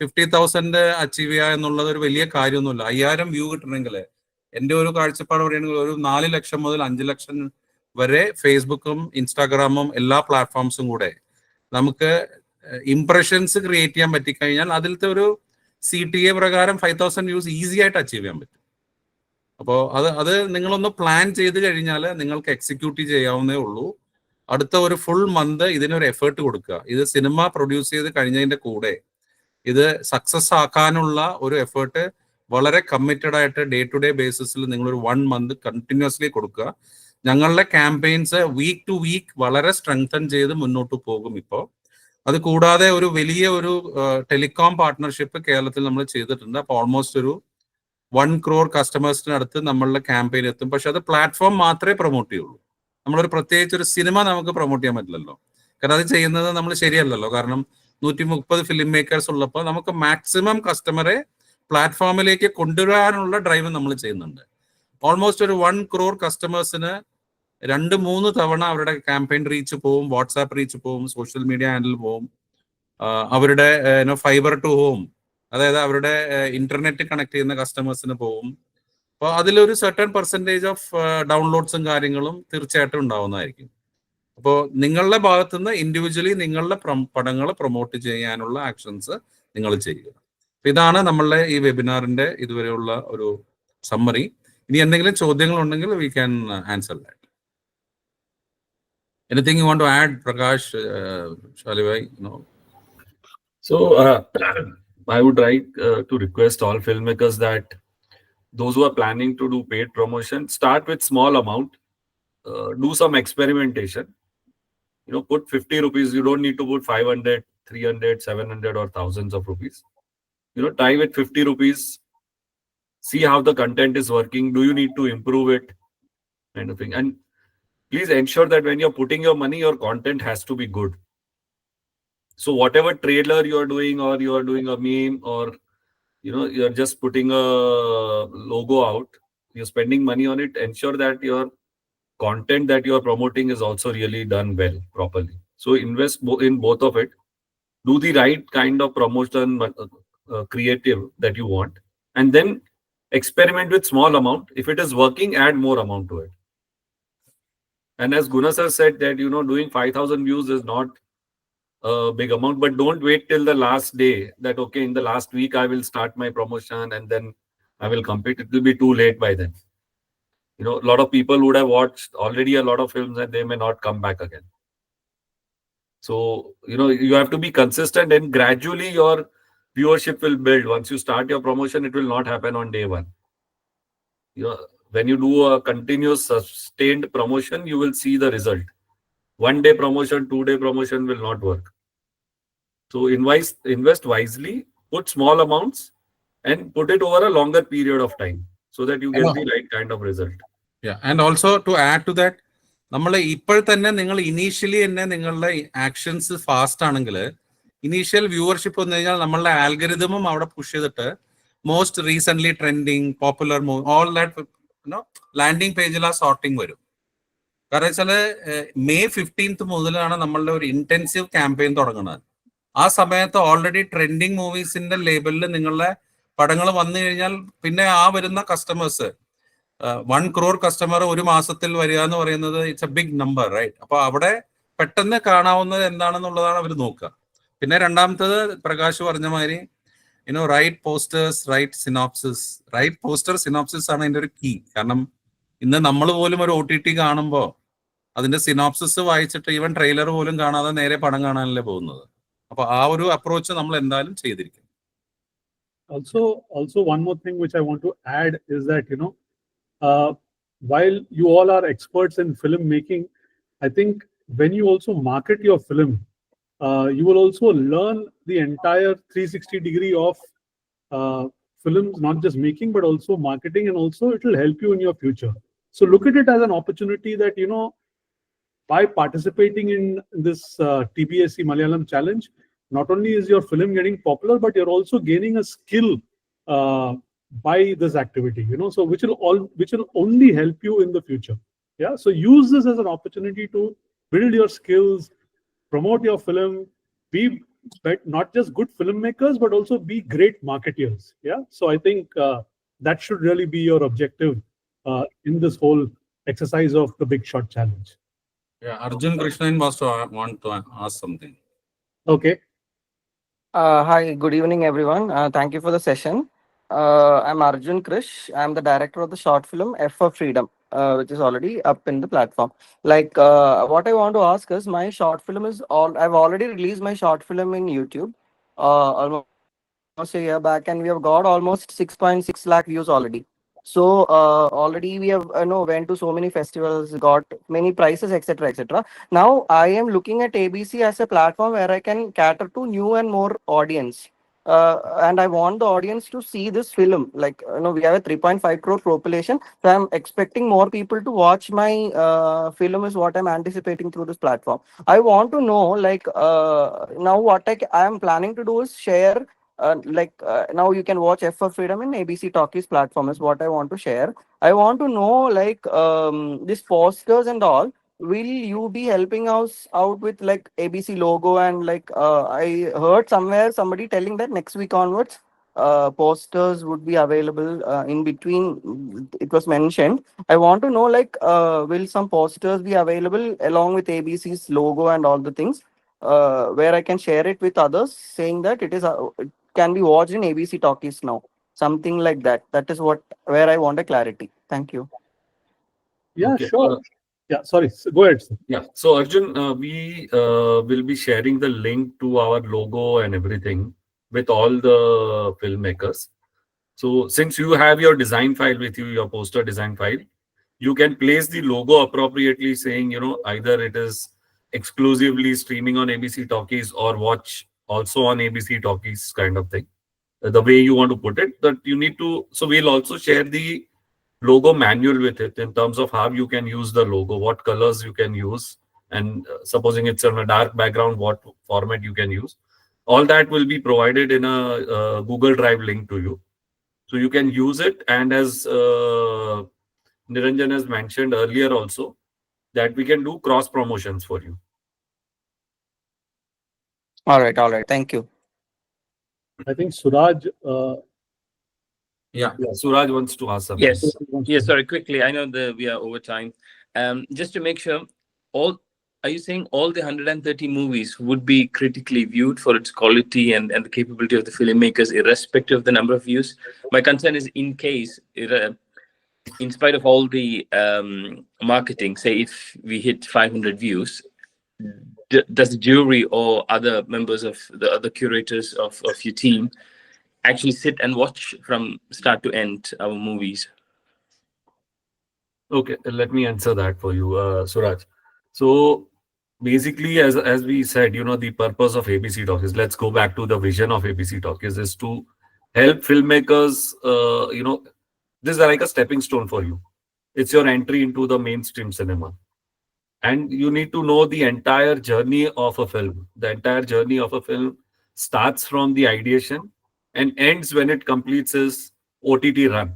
50,000 അച്ചീവ് ചെയ്യുക എന്നുള്ളത് ഒരു വലിയ കാര്യമൊന്നുമില്ല. 5000 വ്യൂ കിട്ടണമെങ്കിൽ എൻ്റെ ഒരു കാഴ്ചപ്പാട് പറയുകയാണെങ്കിൽ ഒരു 4 ലക്ഷം മുതൽ 5 ലക്ഷം വരെ ഫേസ്ബുക്കും ഇൻസ്റ്റാഗ്രാമും എല്ലാ പ്ലാറ്റ്ഫോംസും കൂടെ നമുക്ക് ഇംപ്രഷൻസ് ക്രിയേറ്റ് ചെയ്യാൻ പറ്റിക്കഴിഞ്ഞാൽ അതിലത്തെ ഒരു CTA പ്രകാരം 5,000 വ്യൂസ് ഈസി ആയിട്ട് അച്ചീവ് ചെയ്യാൻ പറ്റും. അപ്പോൾ അത് നിങ്ങളൊന്ന് പ്ലാൻ ചെയ്ത് കഴിഞ്ഞാൽ നിങ്ങൾക്ക് എക്സിക്യൂട്ട് ചെയ്യാവുന്നേ ഉള്ളൂ. അടുത്ത ഒരു ഫുൾ മന്ത് ഇതിനൊരു എഫേർട്ട് കൊടുക്കുക. ഇത് സിനിമ പ്രൊഡ്യൂസ് ചെയ്ത് കഴിഞ്ഞതിന്റെ കൂടെ ഇത് സക്സസ് ആക്കാനുള്ള ഒരു എഫേർട്ട് വളരെ കമ്മിറ്റഡ് ആയിട്ട് ഡേ ടു ഡേ ബേസിസിൽ നിങ്ങളൊരു 1 മന്ത് കണ്ടിന്യൂസ്ലി കൊടുക്കുക. ഞങ്ങളുടെ ക്യാമ്പയിൻസ് വീക്ക് ടു വീക്ക് വളരെ സ്ട്രെങ്തൻ ചെയ്ത് മുന്നോട്ട് പോകും. ഇപ്പോൾ അത് കൂടാതെ ഒരു വലിയ ഒരു ടെലികോം പാർട്ട്ണർഷിപ്പ് കേരളത്തിൽ നമ്മൾ ചെയ്തിട്ടുണ്ട്. അപ്പോൾ ഓൾമോസ്റ്റ് ഒരു 1 crore കസ്റ്റമേഴ്സിനടുത്ത് നമ്മളുടെ ക്യാമ്പയിൻ എത്തും. പക്ഷെ അത് പ്ലാറ്റ്ഫോം മാത്രമേ പ്രൊമോട്ട് ചെയ്യുള്ളൂ. നമ്മളൊരു പ്രത്യേകിച്ച് ഒരു സിനിമ നമുക്ക് പ്രൊമോട്ട് ചെയ്യാൻ പറ്റില്ലല്ലോ, കാരണം അത് ചെയ്യുന്നത് നമ്മൾ ശരിയല്ലല്ലോ. കാരണം 130 ഫിലിം മേക്കേഴ്സ് ഉള്ളപ്പോൾ നമുക്ക് മാക്സിമം കസ്റ്റമറെ പ്ലാറ്റ്ഫോമിലേക്ക് കൊണ്ടുവരാനുള്ള ഡ്രൈവ് നമ്മൾ ചെയ്യുന്നുണ്ട്. ഓൾമോസ്റ്റ് ഒരു 1 crore കസ്റ്റമേഴ്സിന് 2-3 തവണ അവരുടെ ക്യാമ്പയിൻ റീച്ച് പോവും, വാട്സാപ്പ് റീച്ച് പോവും, സോഷ്യൽ മീഡിയ ഹാൻഡിൽ പോവും, അവരുടെ ഫൈബർ ടു ഹോം, അതായത് അവരുടെ ഇന്റർനെറ്റ് കണക്ട് ചെയ്യുന്ന കസ്റ്റമേഴ്സിന് പോവും. അപ്പോൾ അതിലൊരു സർട്ടൺ പെർസെൻറ്റേജ് ഓഫ് ഡൗൺലോഡ്സും കാര്യങ്ങളും തീർച്ചയായിട്ടും ഉണ്ടാവുന്നതായിരിക്കും. അപ്പോൾ നിങ്ങളുടെ ഭാഗത്തുനിന്ന് ഇൻഡിവിജ്വലി നിങ്ങളുടെ പടങ്ങൾ പ്രൊമോട്ട് ചെയ്യാനുള്ള ആക്ഷൻസ് നിങ്ങൾ ചെയ്യുക. അപ്പൊ ഇതാണ് നമ്മളുടെ ഈ വെബിനാറിന്റെ ഇതുവരെയുള്ള ഒരു സമ്മറി. ഇനി എന്തെങ്കിലും ചോദ്യങ്ങൾ ഉണ്ടെങ്കിൽ we can answer that. Anything you want to add, Prakash, Shalibhai? No. So I would like to request all filmmakers that those who are planning to do paid promotion, start with small amount, do some experimentation. Put 50 rupees. You don't need to put 500, 300, 700 or thousands of rupees. Try with 50 rupees. See how the content is working. Do you need to improve it? Kind of thing. And please ensure that when you're putting your money, your content has to be good. So whatever trailer you're doing, or you're doing a meme, or you're just putting a logo out, you're spending money on it, ensure that your content that you are promoting is also really done well, properly. So invest in both of it. Do the right kind of promotion, creative that you want, and then experiment with small amount. If it is working, add more amount to it. And as Guna sir said that, doing 5,000 views is not a big amount, but don't wait till the last day that, okay, in the last week, I will start my promotion and then I will compete. It will be too late by then. A lot of people would have watched already a lot of films and they may not come back again. So, you have to be consistent, and gradually your viewership will build. Once you start your promotion, it will not happen on day one. When you do a continuous sustained promotion, you will see the result. 1 day promotion, 2 day promotion will not work. So invest wisely, put small amounts and put it over a longer period of time so that you get the right kind of result. Yeah, and also to add to that, നമ്മൾ ഇപ്പോൾ തന്നെ നിങ്ങൾ initially തന്നെ നിങ്ങളുടെ actions fast ആണെങ്കിൽ initial viewership വന്നു കഴിഞ്ഞാൽ നമ്മളുടെ ആൽഗരിതമും അവിടെ പുഷ് ചെയ്തിട്ട് most recent trending popular movie all that landing പേജിൽ ആ സോർട്ടിങ് വരും. കാരണം വെച്ചാൽ May 15th മുതലാണ് നമ്മളുടെ ഒരു ഇന്റൻസീവ് ക്യാമ്പയിൻ തുടങ്ങുന്നത്. ആ സമയത്ത് ഓൾറെഡി ട്രെൻഡിങ് മൂവീസിന്റെ ലേബലിൽ നിങ്ങളുടെ പടങ്ങൾ വന്നു കഴിഞ്ഞാൽ പിന്നെ ആ വരുന്ന കസ്റ്റമേഴ്സ് 1 crore കസ്റ്റമർ ഒരു മാസത്തിൽ വരിക എന്ന് പറയുന്നത് it's a big number, right? അപ്പൊ അവിടെ പെട്ടെന്ന് കാണാവുന്നത് എന്താണെന്നുള്ളതാണ് അവർ നോക്കുക. പിന്നെ രണ്ടാമത്തത് പ്രകാശ് പറഞ്ഞ മാതിരി right posters, right synopsis. Right poster synopsis ആണ് അതിന്റെ ഒരു കീ. കാരണം ഇന്ന് നമ്മൾ പോലും ഒരു OTT കാണുമ്പോൾ അതിന്റെ സിനോപ്സിസ് വായിച്ചിട്ട് ഈവൻ ട്രെയിലർ പോലും കാണാതെ നേരെ പടം കാണാനല്ലേ പോകുന്നത്. അപ്പൊ ആ ഒരു അപ്രോച്ച് നമ്മൾ എന്തായാലും ചെയ്തിരിക്കും. Also, one more thing which I want to add is that, while you all are experts in filmmaking, I think when you also market your film, you will also learn the entire 360-degree of films, not just making, but also marketing, and also it will help you in your future. So look at it as an opportunity that, by participating in this TBSC Malayalam challenge, not only is your film getting popular, but you're also gaining a skill by this activity, so which will only help you in the future. Yeah. So use this as an opportunity to build your skills, promote your film, be not just good filmmakers, but also be great marketeers. Yeah. So I think that should really be your objective in this whole exercise of the Big Shot Challenge. Yeah, Arjun Krishnan want to ask something. Okay. Hi, good evening, everyone. Thank you for the session. I'm Arjun Krish. I'm the director of the short film F for Freedom, which is already up in the platform. Like, what I want to ask is, my short film is I've already released my short film in YouTube almost a year back, and we have got almost 6.6 lakh views already. So already we have went to so many festivals, got many prizes, etc., etc. Now I am looking at ABC as a platform where I can cater to new and more audience. And I want the audience to see this film. Like, we have a 3.5 crore population, so I'm expecting more people to watch my film is what I'm anticipating through this platform. I want to know, like, now what I am planning to do is share. Now you can watch F for Freedom in ABC Talkies platform is what I want to share. I want to know, like, these posters and all. Will you be helping us out with like ABC logo and like I heard somewhere somebody telling that next week onwards posters would be available in between. It was mentioned. I want to know, like, will some posters be available along with ABC's logo and all the things, where I can share it with others, saying that it can be watched in ABC Talkies now, something like that. That is where I want a clarity. Thank you. Yeah, Okay. sure. Yeah, sorry. Go ahead, sir. Yeah. So Arjun, we will be sharing the link to our logo and everything with all the filmmakers. So since you have your design file with you, your poster design file, you can place the logo appropriately, saying, either it is exclusively streaming on ABC Talkies or watch also on ABC Talkies kind of thing. The way you want to put it, that you need to. So we'll also share the logo manual with it in terms of how you can use the logo, what colors you can use, and supposing it's on a dark background, what format you can use. All that will be provided in a Google Drive link to you. So you can use it. And as Niranjan has mentioned earlier also, that we can do cross promotions for you. All right. Thank you. I think Suraj. Yeah, Suraj wants to ask something. Yes. Yes. Sorry. Quickly, I know we are over time. Just to make sure, are you saying all the 130 movies would be critically viewed for its quality and the capability of the filmmakers, irrespective of the number of views? My concern is in case, in spite of all the marketing, say if we hit 500 views, does the jury or other members of the other curators of your team actually sit and watch from start to end our movies? Okay, let me answer that for you, Suraj. So basically, as we said, the purpose of ABC Talkies, let's go back to the vision of ABC Talkies, is to help filmmakers. This is like a stepping stone for you. It's your entry into the mainstream cinema. And you need to know the entire journey of a film. The entire journey of a film starts from the ideation and ends when it completes its OTT run.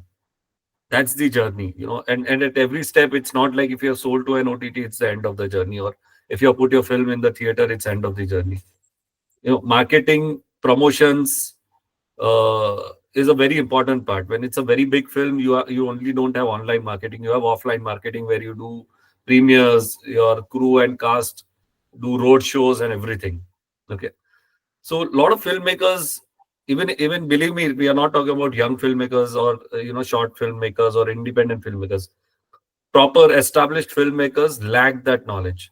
That's the journey, and at every step, it's not like if you're sold to an OTT, it's the end of the journey, or if you put your film in the theater, it's end of the journey. Marketing, promotions is a very important part. When it's a very big film, you only don't have online marketing, you have offline marketing where you do premieres, your crew and cast do road shows and everything. Okay, so a lot of filmmakers, even believe me, we are not talking about young filmmakers or short filmmakers or independent filmmakers. Proper established filmmakers lack that knowledge,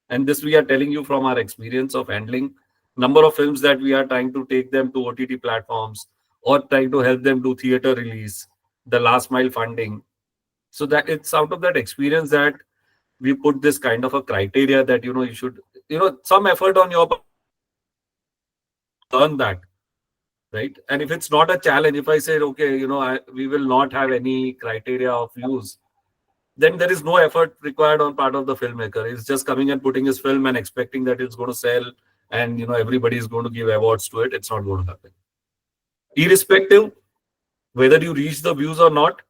and this we are telling you from our experience of handling number of films that we are trying to take them to OTT platforms or trying to help them do theater release, the last mile funding. So that it's out of that experience that we put this kind of a criteria that you should some effort on your part, learn that. Right. And if it's not a challenge, if I say, okay, we will not have any criteria of views, then there is no effort required on part of the filmmaker. He's just coming and putting his film and expecting that it's going to sell and, everybody is going to give awards to it. It's not going to happen. Irrespective, whether you reach the views or not,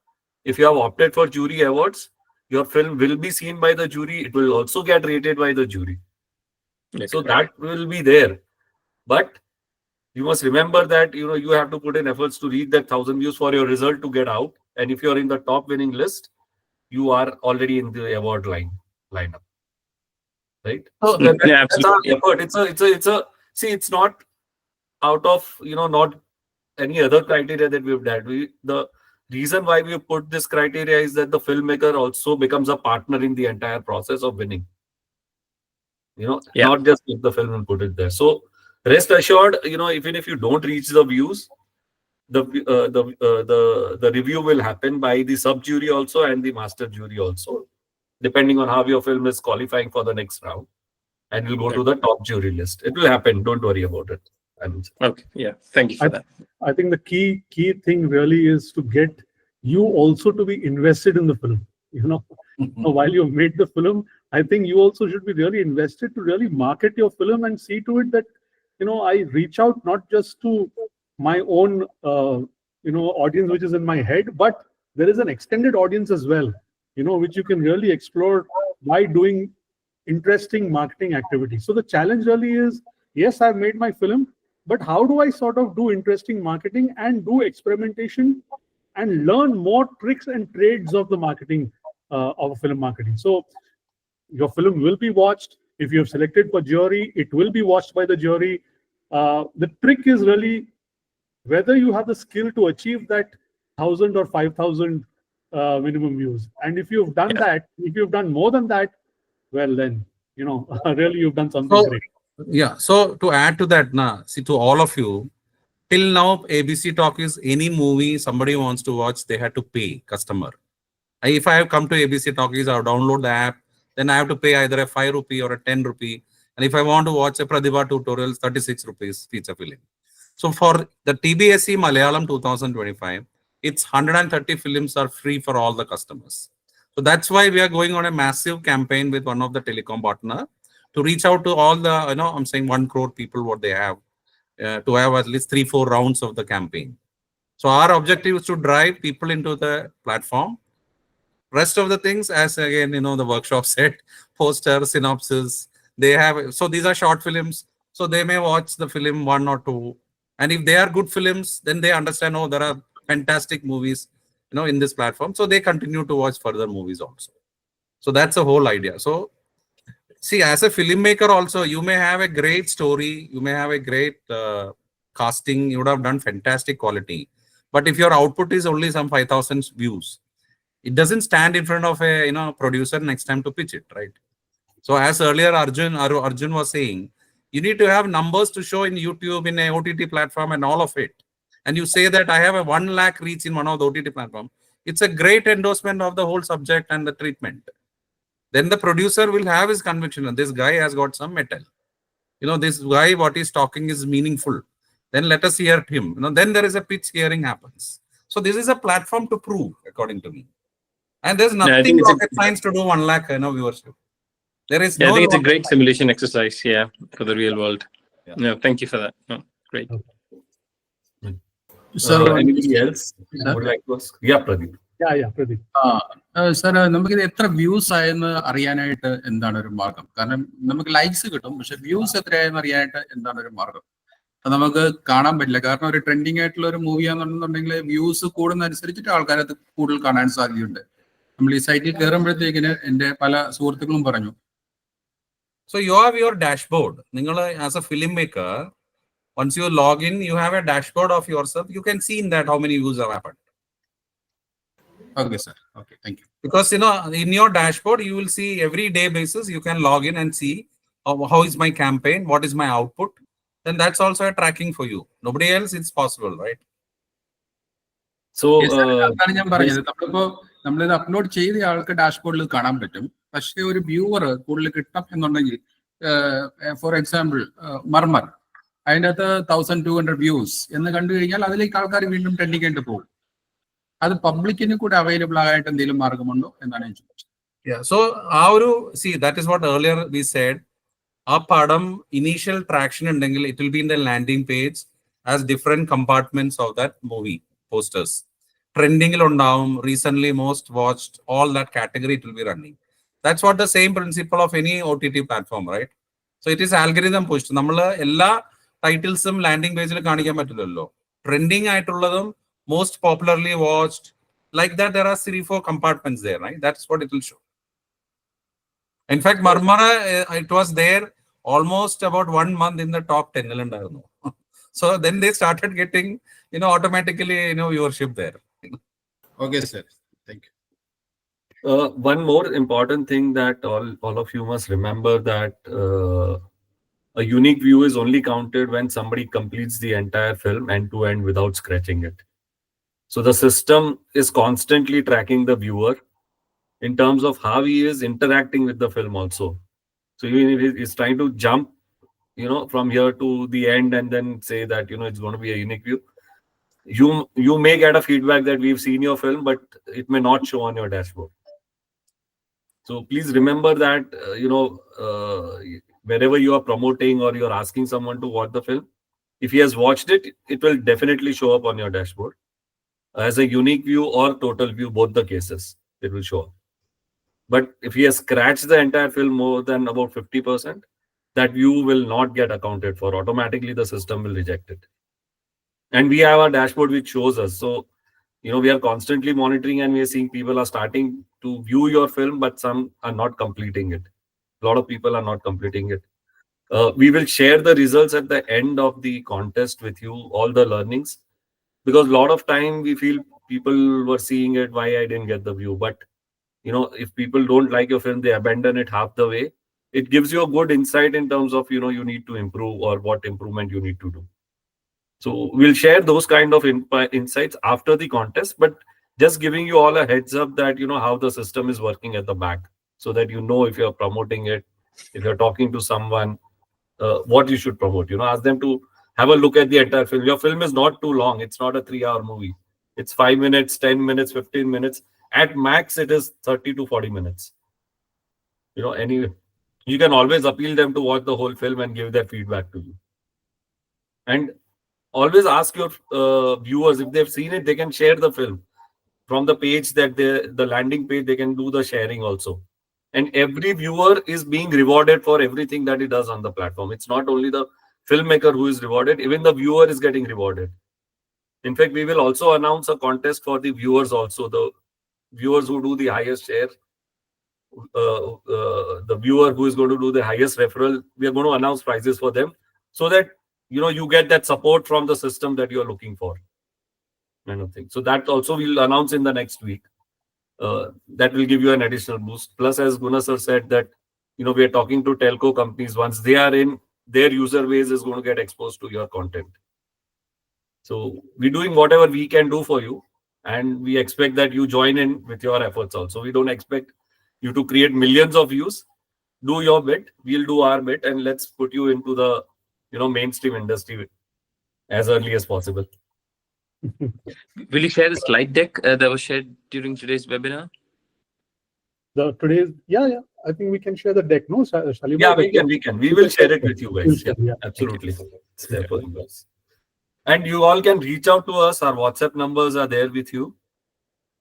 if you have opted for jury awards, your film will be seen by the jury. It will also get rated by the jury. Okay. So that will be there. But you must remember that you have to put in efforts to reach that 1,000 views for your result to get out. And if you're in the top winning list, you are already in the award lineup, right? So that's our effort. It's not out of not any other criteria that we've done. The reason why we put this criteria is that the filmmaker also becomes a partner in the entire process of winning. Not just pick the film and put it there. So rest assured, even if you don't reach the views, the review will happen by the sub jury also and the master jury also, depending on how your film is qualifying for the next round, and will go to the top jury list. It will happen. Don't worry about it. Okay. Yeah. Thank you for that. I think the key thing really is to get you also to be invested in the film. While you've made the film, I think you also should be really invested to really market your film and see to it that I reach out not just to my own audience which is in my head, but there is an extended audience as well, which you can really explore by doing interesting marketing activities. So the challenge really is, yes, I've made my film, but how do I sort of do interesting marketing and do experimentation and learn more tricks and trades of the marketing of film marketing? So your film will be watched. If you have selected for jury, it will be watched by the jury. The trick is really whether you have the skill to achieve that 1,000 or 5,000 minimum views. And if you've done that, if you've done more than that, well then, really you've done something great. Yeah. So to add to that, to all of you, till now, ABC Talkies, any movie somebody wants to watch, they had to pay customer. If I have come to ABC Talkies, I'll download the app, then I have to pay either a 5 rupee or a 10 rupee. And if I want to watch a Pratibha tutorials, 36 rupees feature film. So for the TBSC Malayalam 2025, it's 130 films are free for all the customers. So that's why we are going on a massive campaign with one of the telecom partner to reach out to all the, I'm saying 1 crore people what they have, to have at least 3-4 rounds of the campaign. So our objective is to drive people into the platform, Rest of the things, as again, the workshop said, poster, synopsis, they have, so these are short films. So they may watch the film 1 or 2. And if they are good films, then they understand, oh, there are fantastic movies, in this platform. So they continue to watch further movies also. So that's the whole idea. So see, as a filmmaker also, you may have a great story, you may have a great casting, you would have done fantastic quality. But if your output is only some 5,000 views, it doesn't stand in front of a producer next time to pitch it, right? So as earlier Arjun was saying, you need to have numbers to show in YouTube, in a OTT platform and all of it. And you say that I have a 1 lakh reach in one of the OTT platform. It's a great endorsement of the whole subject and the treatment. Then the producer will have his conviction. This guy has got some metal. This guy, what he's talking is meaningful. Then let us hear him. Then there is a pitch hearing happens. So this is a platform to prove, according to me. And there's nothing rocket science to do 1 lakh viewership. There is I no think it's a great simulation exercise, for the real world. Yeah. No, thank you for that. Great. Anybody else would like to ask? Yeah, Pradeep. Yeah, Pradeep. Sir നമുക്കിത് എത്ര views ആയെന്ന് അറിയാനായിട്ട് എന്താണ് ഒരു മാർഗം? കാരണം നമുക്ക് likes കിട്ടും, പക്ഷെ വ്യൂസ് എത്രയായെന്ന് അറിയാനായിട്ട് എന്താണ് ഒരു മാർഗം? അത് നമുക്ക് കാണാൻ പറ്റില്ല. കാരണം ഒരു ട്രെൻഡിങ് ആയിട്ടുള്ള ഒരു മൂവിയാണെന്നുണ്ടെങ്കിൽ വ്യൂസ് കൂടുന്നതനുസരിച്ചിട്ട് ആൾക്കാരത് കൂടുതൽ കാണാൻ സാധ്യതയുണ്ട്. നമ്മൾ ഈ സൈറ്റിൽ കയറുമ്പോഴത്തേക്കിന് എന്റെ പല സുഹൃത്തുക്കളും പറഞ്ഞു. So you have your dashboard. As a filmmaker, once you log in, you have a dashboard of yourself. You can see in that how many views have happened. Okay, sir. Okay, thank you. Because in your dashboard, you will see every day basis. You can log in and see how is my campaign, what is my output. Then that's also a tracking for you. Nobody else, it's possible, right? So അതാണ് ഞാൻ പറഞ്ഞത്. നമ്മളിത് upload ചെയ്ത ആൾക്ക് ഡാഷ്ബോർഡിൽ കാണാൻ പറ്റും. പക്ഷേ ഒരു വ്യൂവർ കൂടുതൽ കിട്ടണം എന്നുണ്ടെങ്കിൽ, ഫോർ എക്സാമ്പിൾ മർമർ, അതിൻ്റെ അകത്ത് 1200 വ്യൂസ് എന്ന് കണ്ടു കഴിഞ്ഞാൽ അതിലേക്ക് ആൾക്കാർ വീണ്ടും ട്രെൻഡിങ് ആയിട്ട് പോകും. അത് പബ്ലിക്കിന് കൂടെ അവൈലബിൾ ആയിട്ട് എന്തെങ്കിലും മാർഗമുണ്ടോ എന്നാണ് ഞാൻ ചോദിച്ചത്. Yeah, so see, that is what earlier we said. Our padam initial traction and it will be in the landing page as different compartments of that movie posters. Trending down, recently most watched, all that category it will be running. That's what the same principle of any OTT platform, right? So it is algorithm pushed. Namala ella titles landing page il kanikkan pattillalo. Trending aayitulladum, most popularly watched, like that there are 3-4 compartments there, right? That's what it will show. In fact, Marmara, it was there almost about 1 month in the top 10. So then they started getting, automatically, viewership there. Okay, sir. Thank you. One more important thing that all of you must remember, that a unique view is only counted when somebody completes the entire film end to end without scratching it. So the system is constantly tracking the viewer in terms of how he is interacting with the film also. So even if he's trying to jump, from here to the end and then say that, it's going to be a unique view, you may get a feedback that we've seen your film, but it may not show on your dashboard. So please remember that, wherever you are promoting or you're asking someone to watch the film, if he has watched it, it will definitely show up on your dashboard as a unique view or total view, both the cases, it will show up. But if he has scratched the entire film more than about 50%, that view will not get accounted for. Automatically, the system will reject it. And we have our dashboard which shows us. So, we are constantly monitoring and we are seeing people are starting to view your film, but some are not completing it. A lot of people are not completing it. We will share the results at the end of the contest with you, all the learnings. Because a lot of time we feel people were seeing it, why I didn't get the view. But, if people don't like your film, they abandon it half the way. It gives you a good insight in terms of, you need to improve or what improvement you need to do. So we'll share those kind of insights after the contest, but just giving you all a heads up that, how the system is working at the back, so that if you're promoting it, if you're talking to someone, what you should promote. Ask them to have a look at the entire film. Your film is not too long. It's not a 3-hour movie. It's 5 minutes, 10 minutes, 15 minutes. At max, it is 30 to 40 minutes. Anyway, you can always appeal them to watch the whole film and give their feedback to you. And always ask your viewers, if they've seen it, they can share the film. from the page that the landing page, they can do the sharing also. And every viewer is being rewarded for everything that he does on the platform. It's not only the filmmaker who is rewarded, even the viewer is getting rewarded. In fact, we will also announce a contest for the viewers also. The viewers who do the highest share, the viewer who is going to do the highest referral, we are going to announce prizes for them so that, you know, you get that support from the system that you are looking for. Kind of thing. So that also we'll announce in the next week. That will give you an additional boost. Plus, as Guna sir said, that, you know, we are talking to telco companies. Once they are in, their user base is going to get exposed to your content. So we're doing whatever we can do for you, and we expect that you join in with your efforts also. We don't expect you to create millions of views. Do your bit, we'll do our bit, and let's put you into the, you know, mainstream industry as early as possible. Will you share the slide deck that was shared during today's webinar? Yeah, I think we can share the deck. No, shall we? Yeah, we can. We will share it with you guys. Yeah, absolutely. It's there for you guys. And you all can reach out to us. Our WhatsApp numbers are there with you.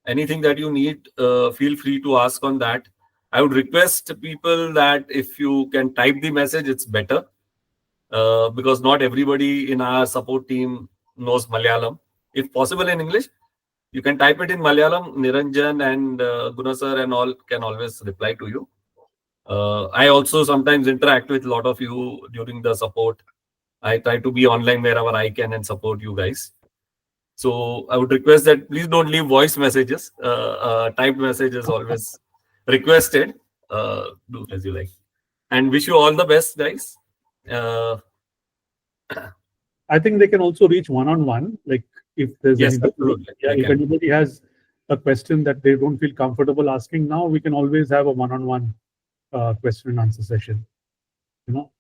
Anything that you need, feel free to ask on that. I would request people that if you can type the message, it's better. Because not everybody in our support team knows Malayalam. If possible in English, you can type it in Malayalam. Niranjan and Guna sir and all can always reply to you. I also sometimes interact with a lot of you during the support. I try to be online wherever I can and support you guys. So I would request that please don't leave voice messages. Typed messages always requested. Do as you like. And wish you all the best, guys. I think they can also reach one-on-one. Like if there's if anybody has a question that they don't feel comfortable asking now, we can always have a one-on-one question and answer session. You know,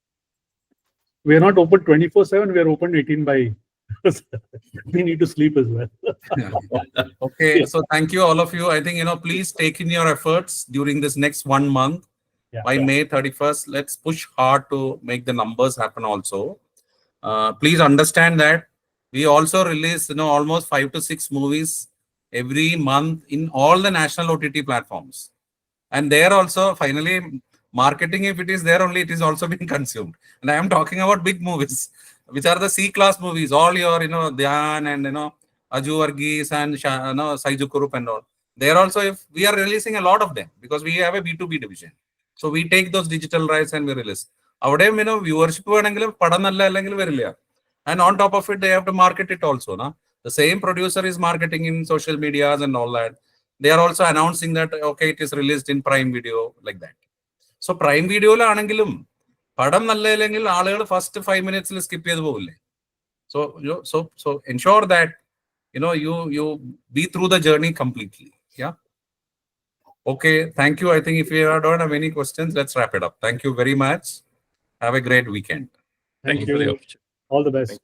we are not open 24/7. We are open 18 by. We need to sleep as well. Okay, so thank you all of you. I think, you know, please take in your efforts during this next 1 month. By May 31st, let's push hard to make the numbers happen also. Please understand that we also release, you know, almost 5 to 6 movies every month in all the national OTT platforms. And there also, finally, marketing, if it is there only, it is also being consumed. And I am talking about big movies, which are the C-class movies. All your, you know, Dhyan and, you know, Aju Varghese and, you know, Saiju Kurup and all. There also, if we are releasing a lot of them because we have a B2B division. So we take those digital rights and we release. Avade, you know, viewership and on top of it, they have to market it also. Na? The same producer is marketing in social medias and all that. They are also announcing that, okay, it is released in Prime Video, like that. So Prime Video ആണെങ്കിലും പടം നല്ലല്ലെങ്കിൽ ആളുകൾ first 5 minutes skip ചെയ്തു പോകില്ലേ. So ensure that, you know, you be through the journey completely. Yeah. Okay, thank you. I think if you don't have any questions, let's wrap it up. Thank you very much. Have a great weekend. Thank you. All the best.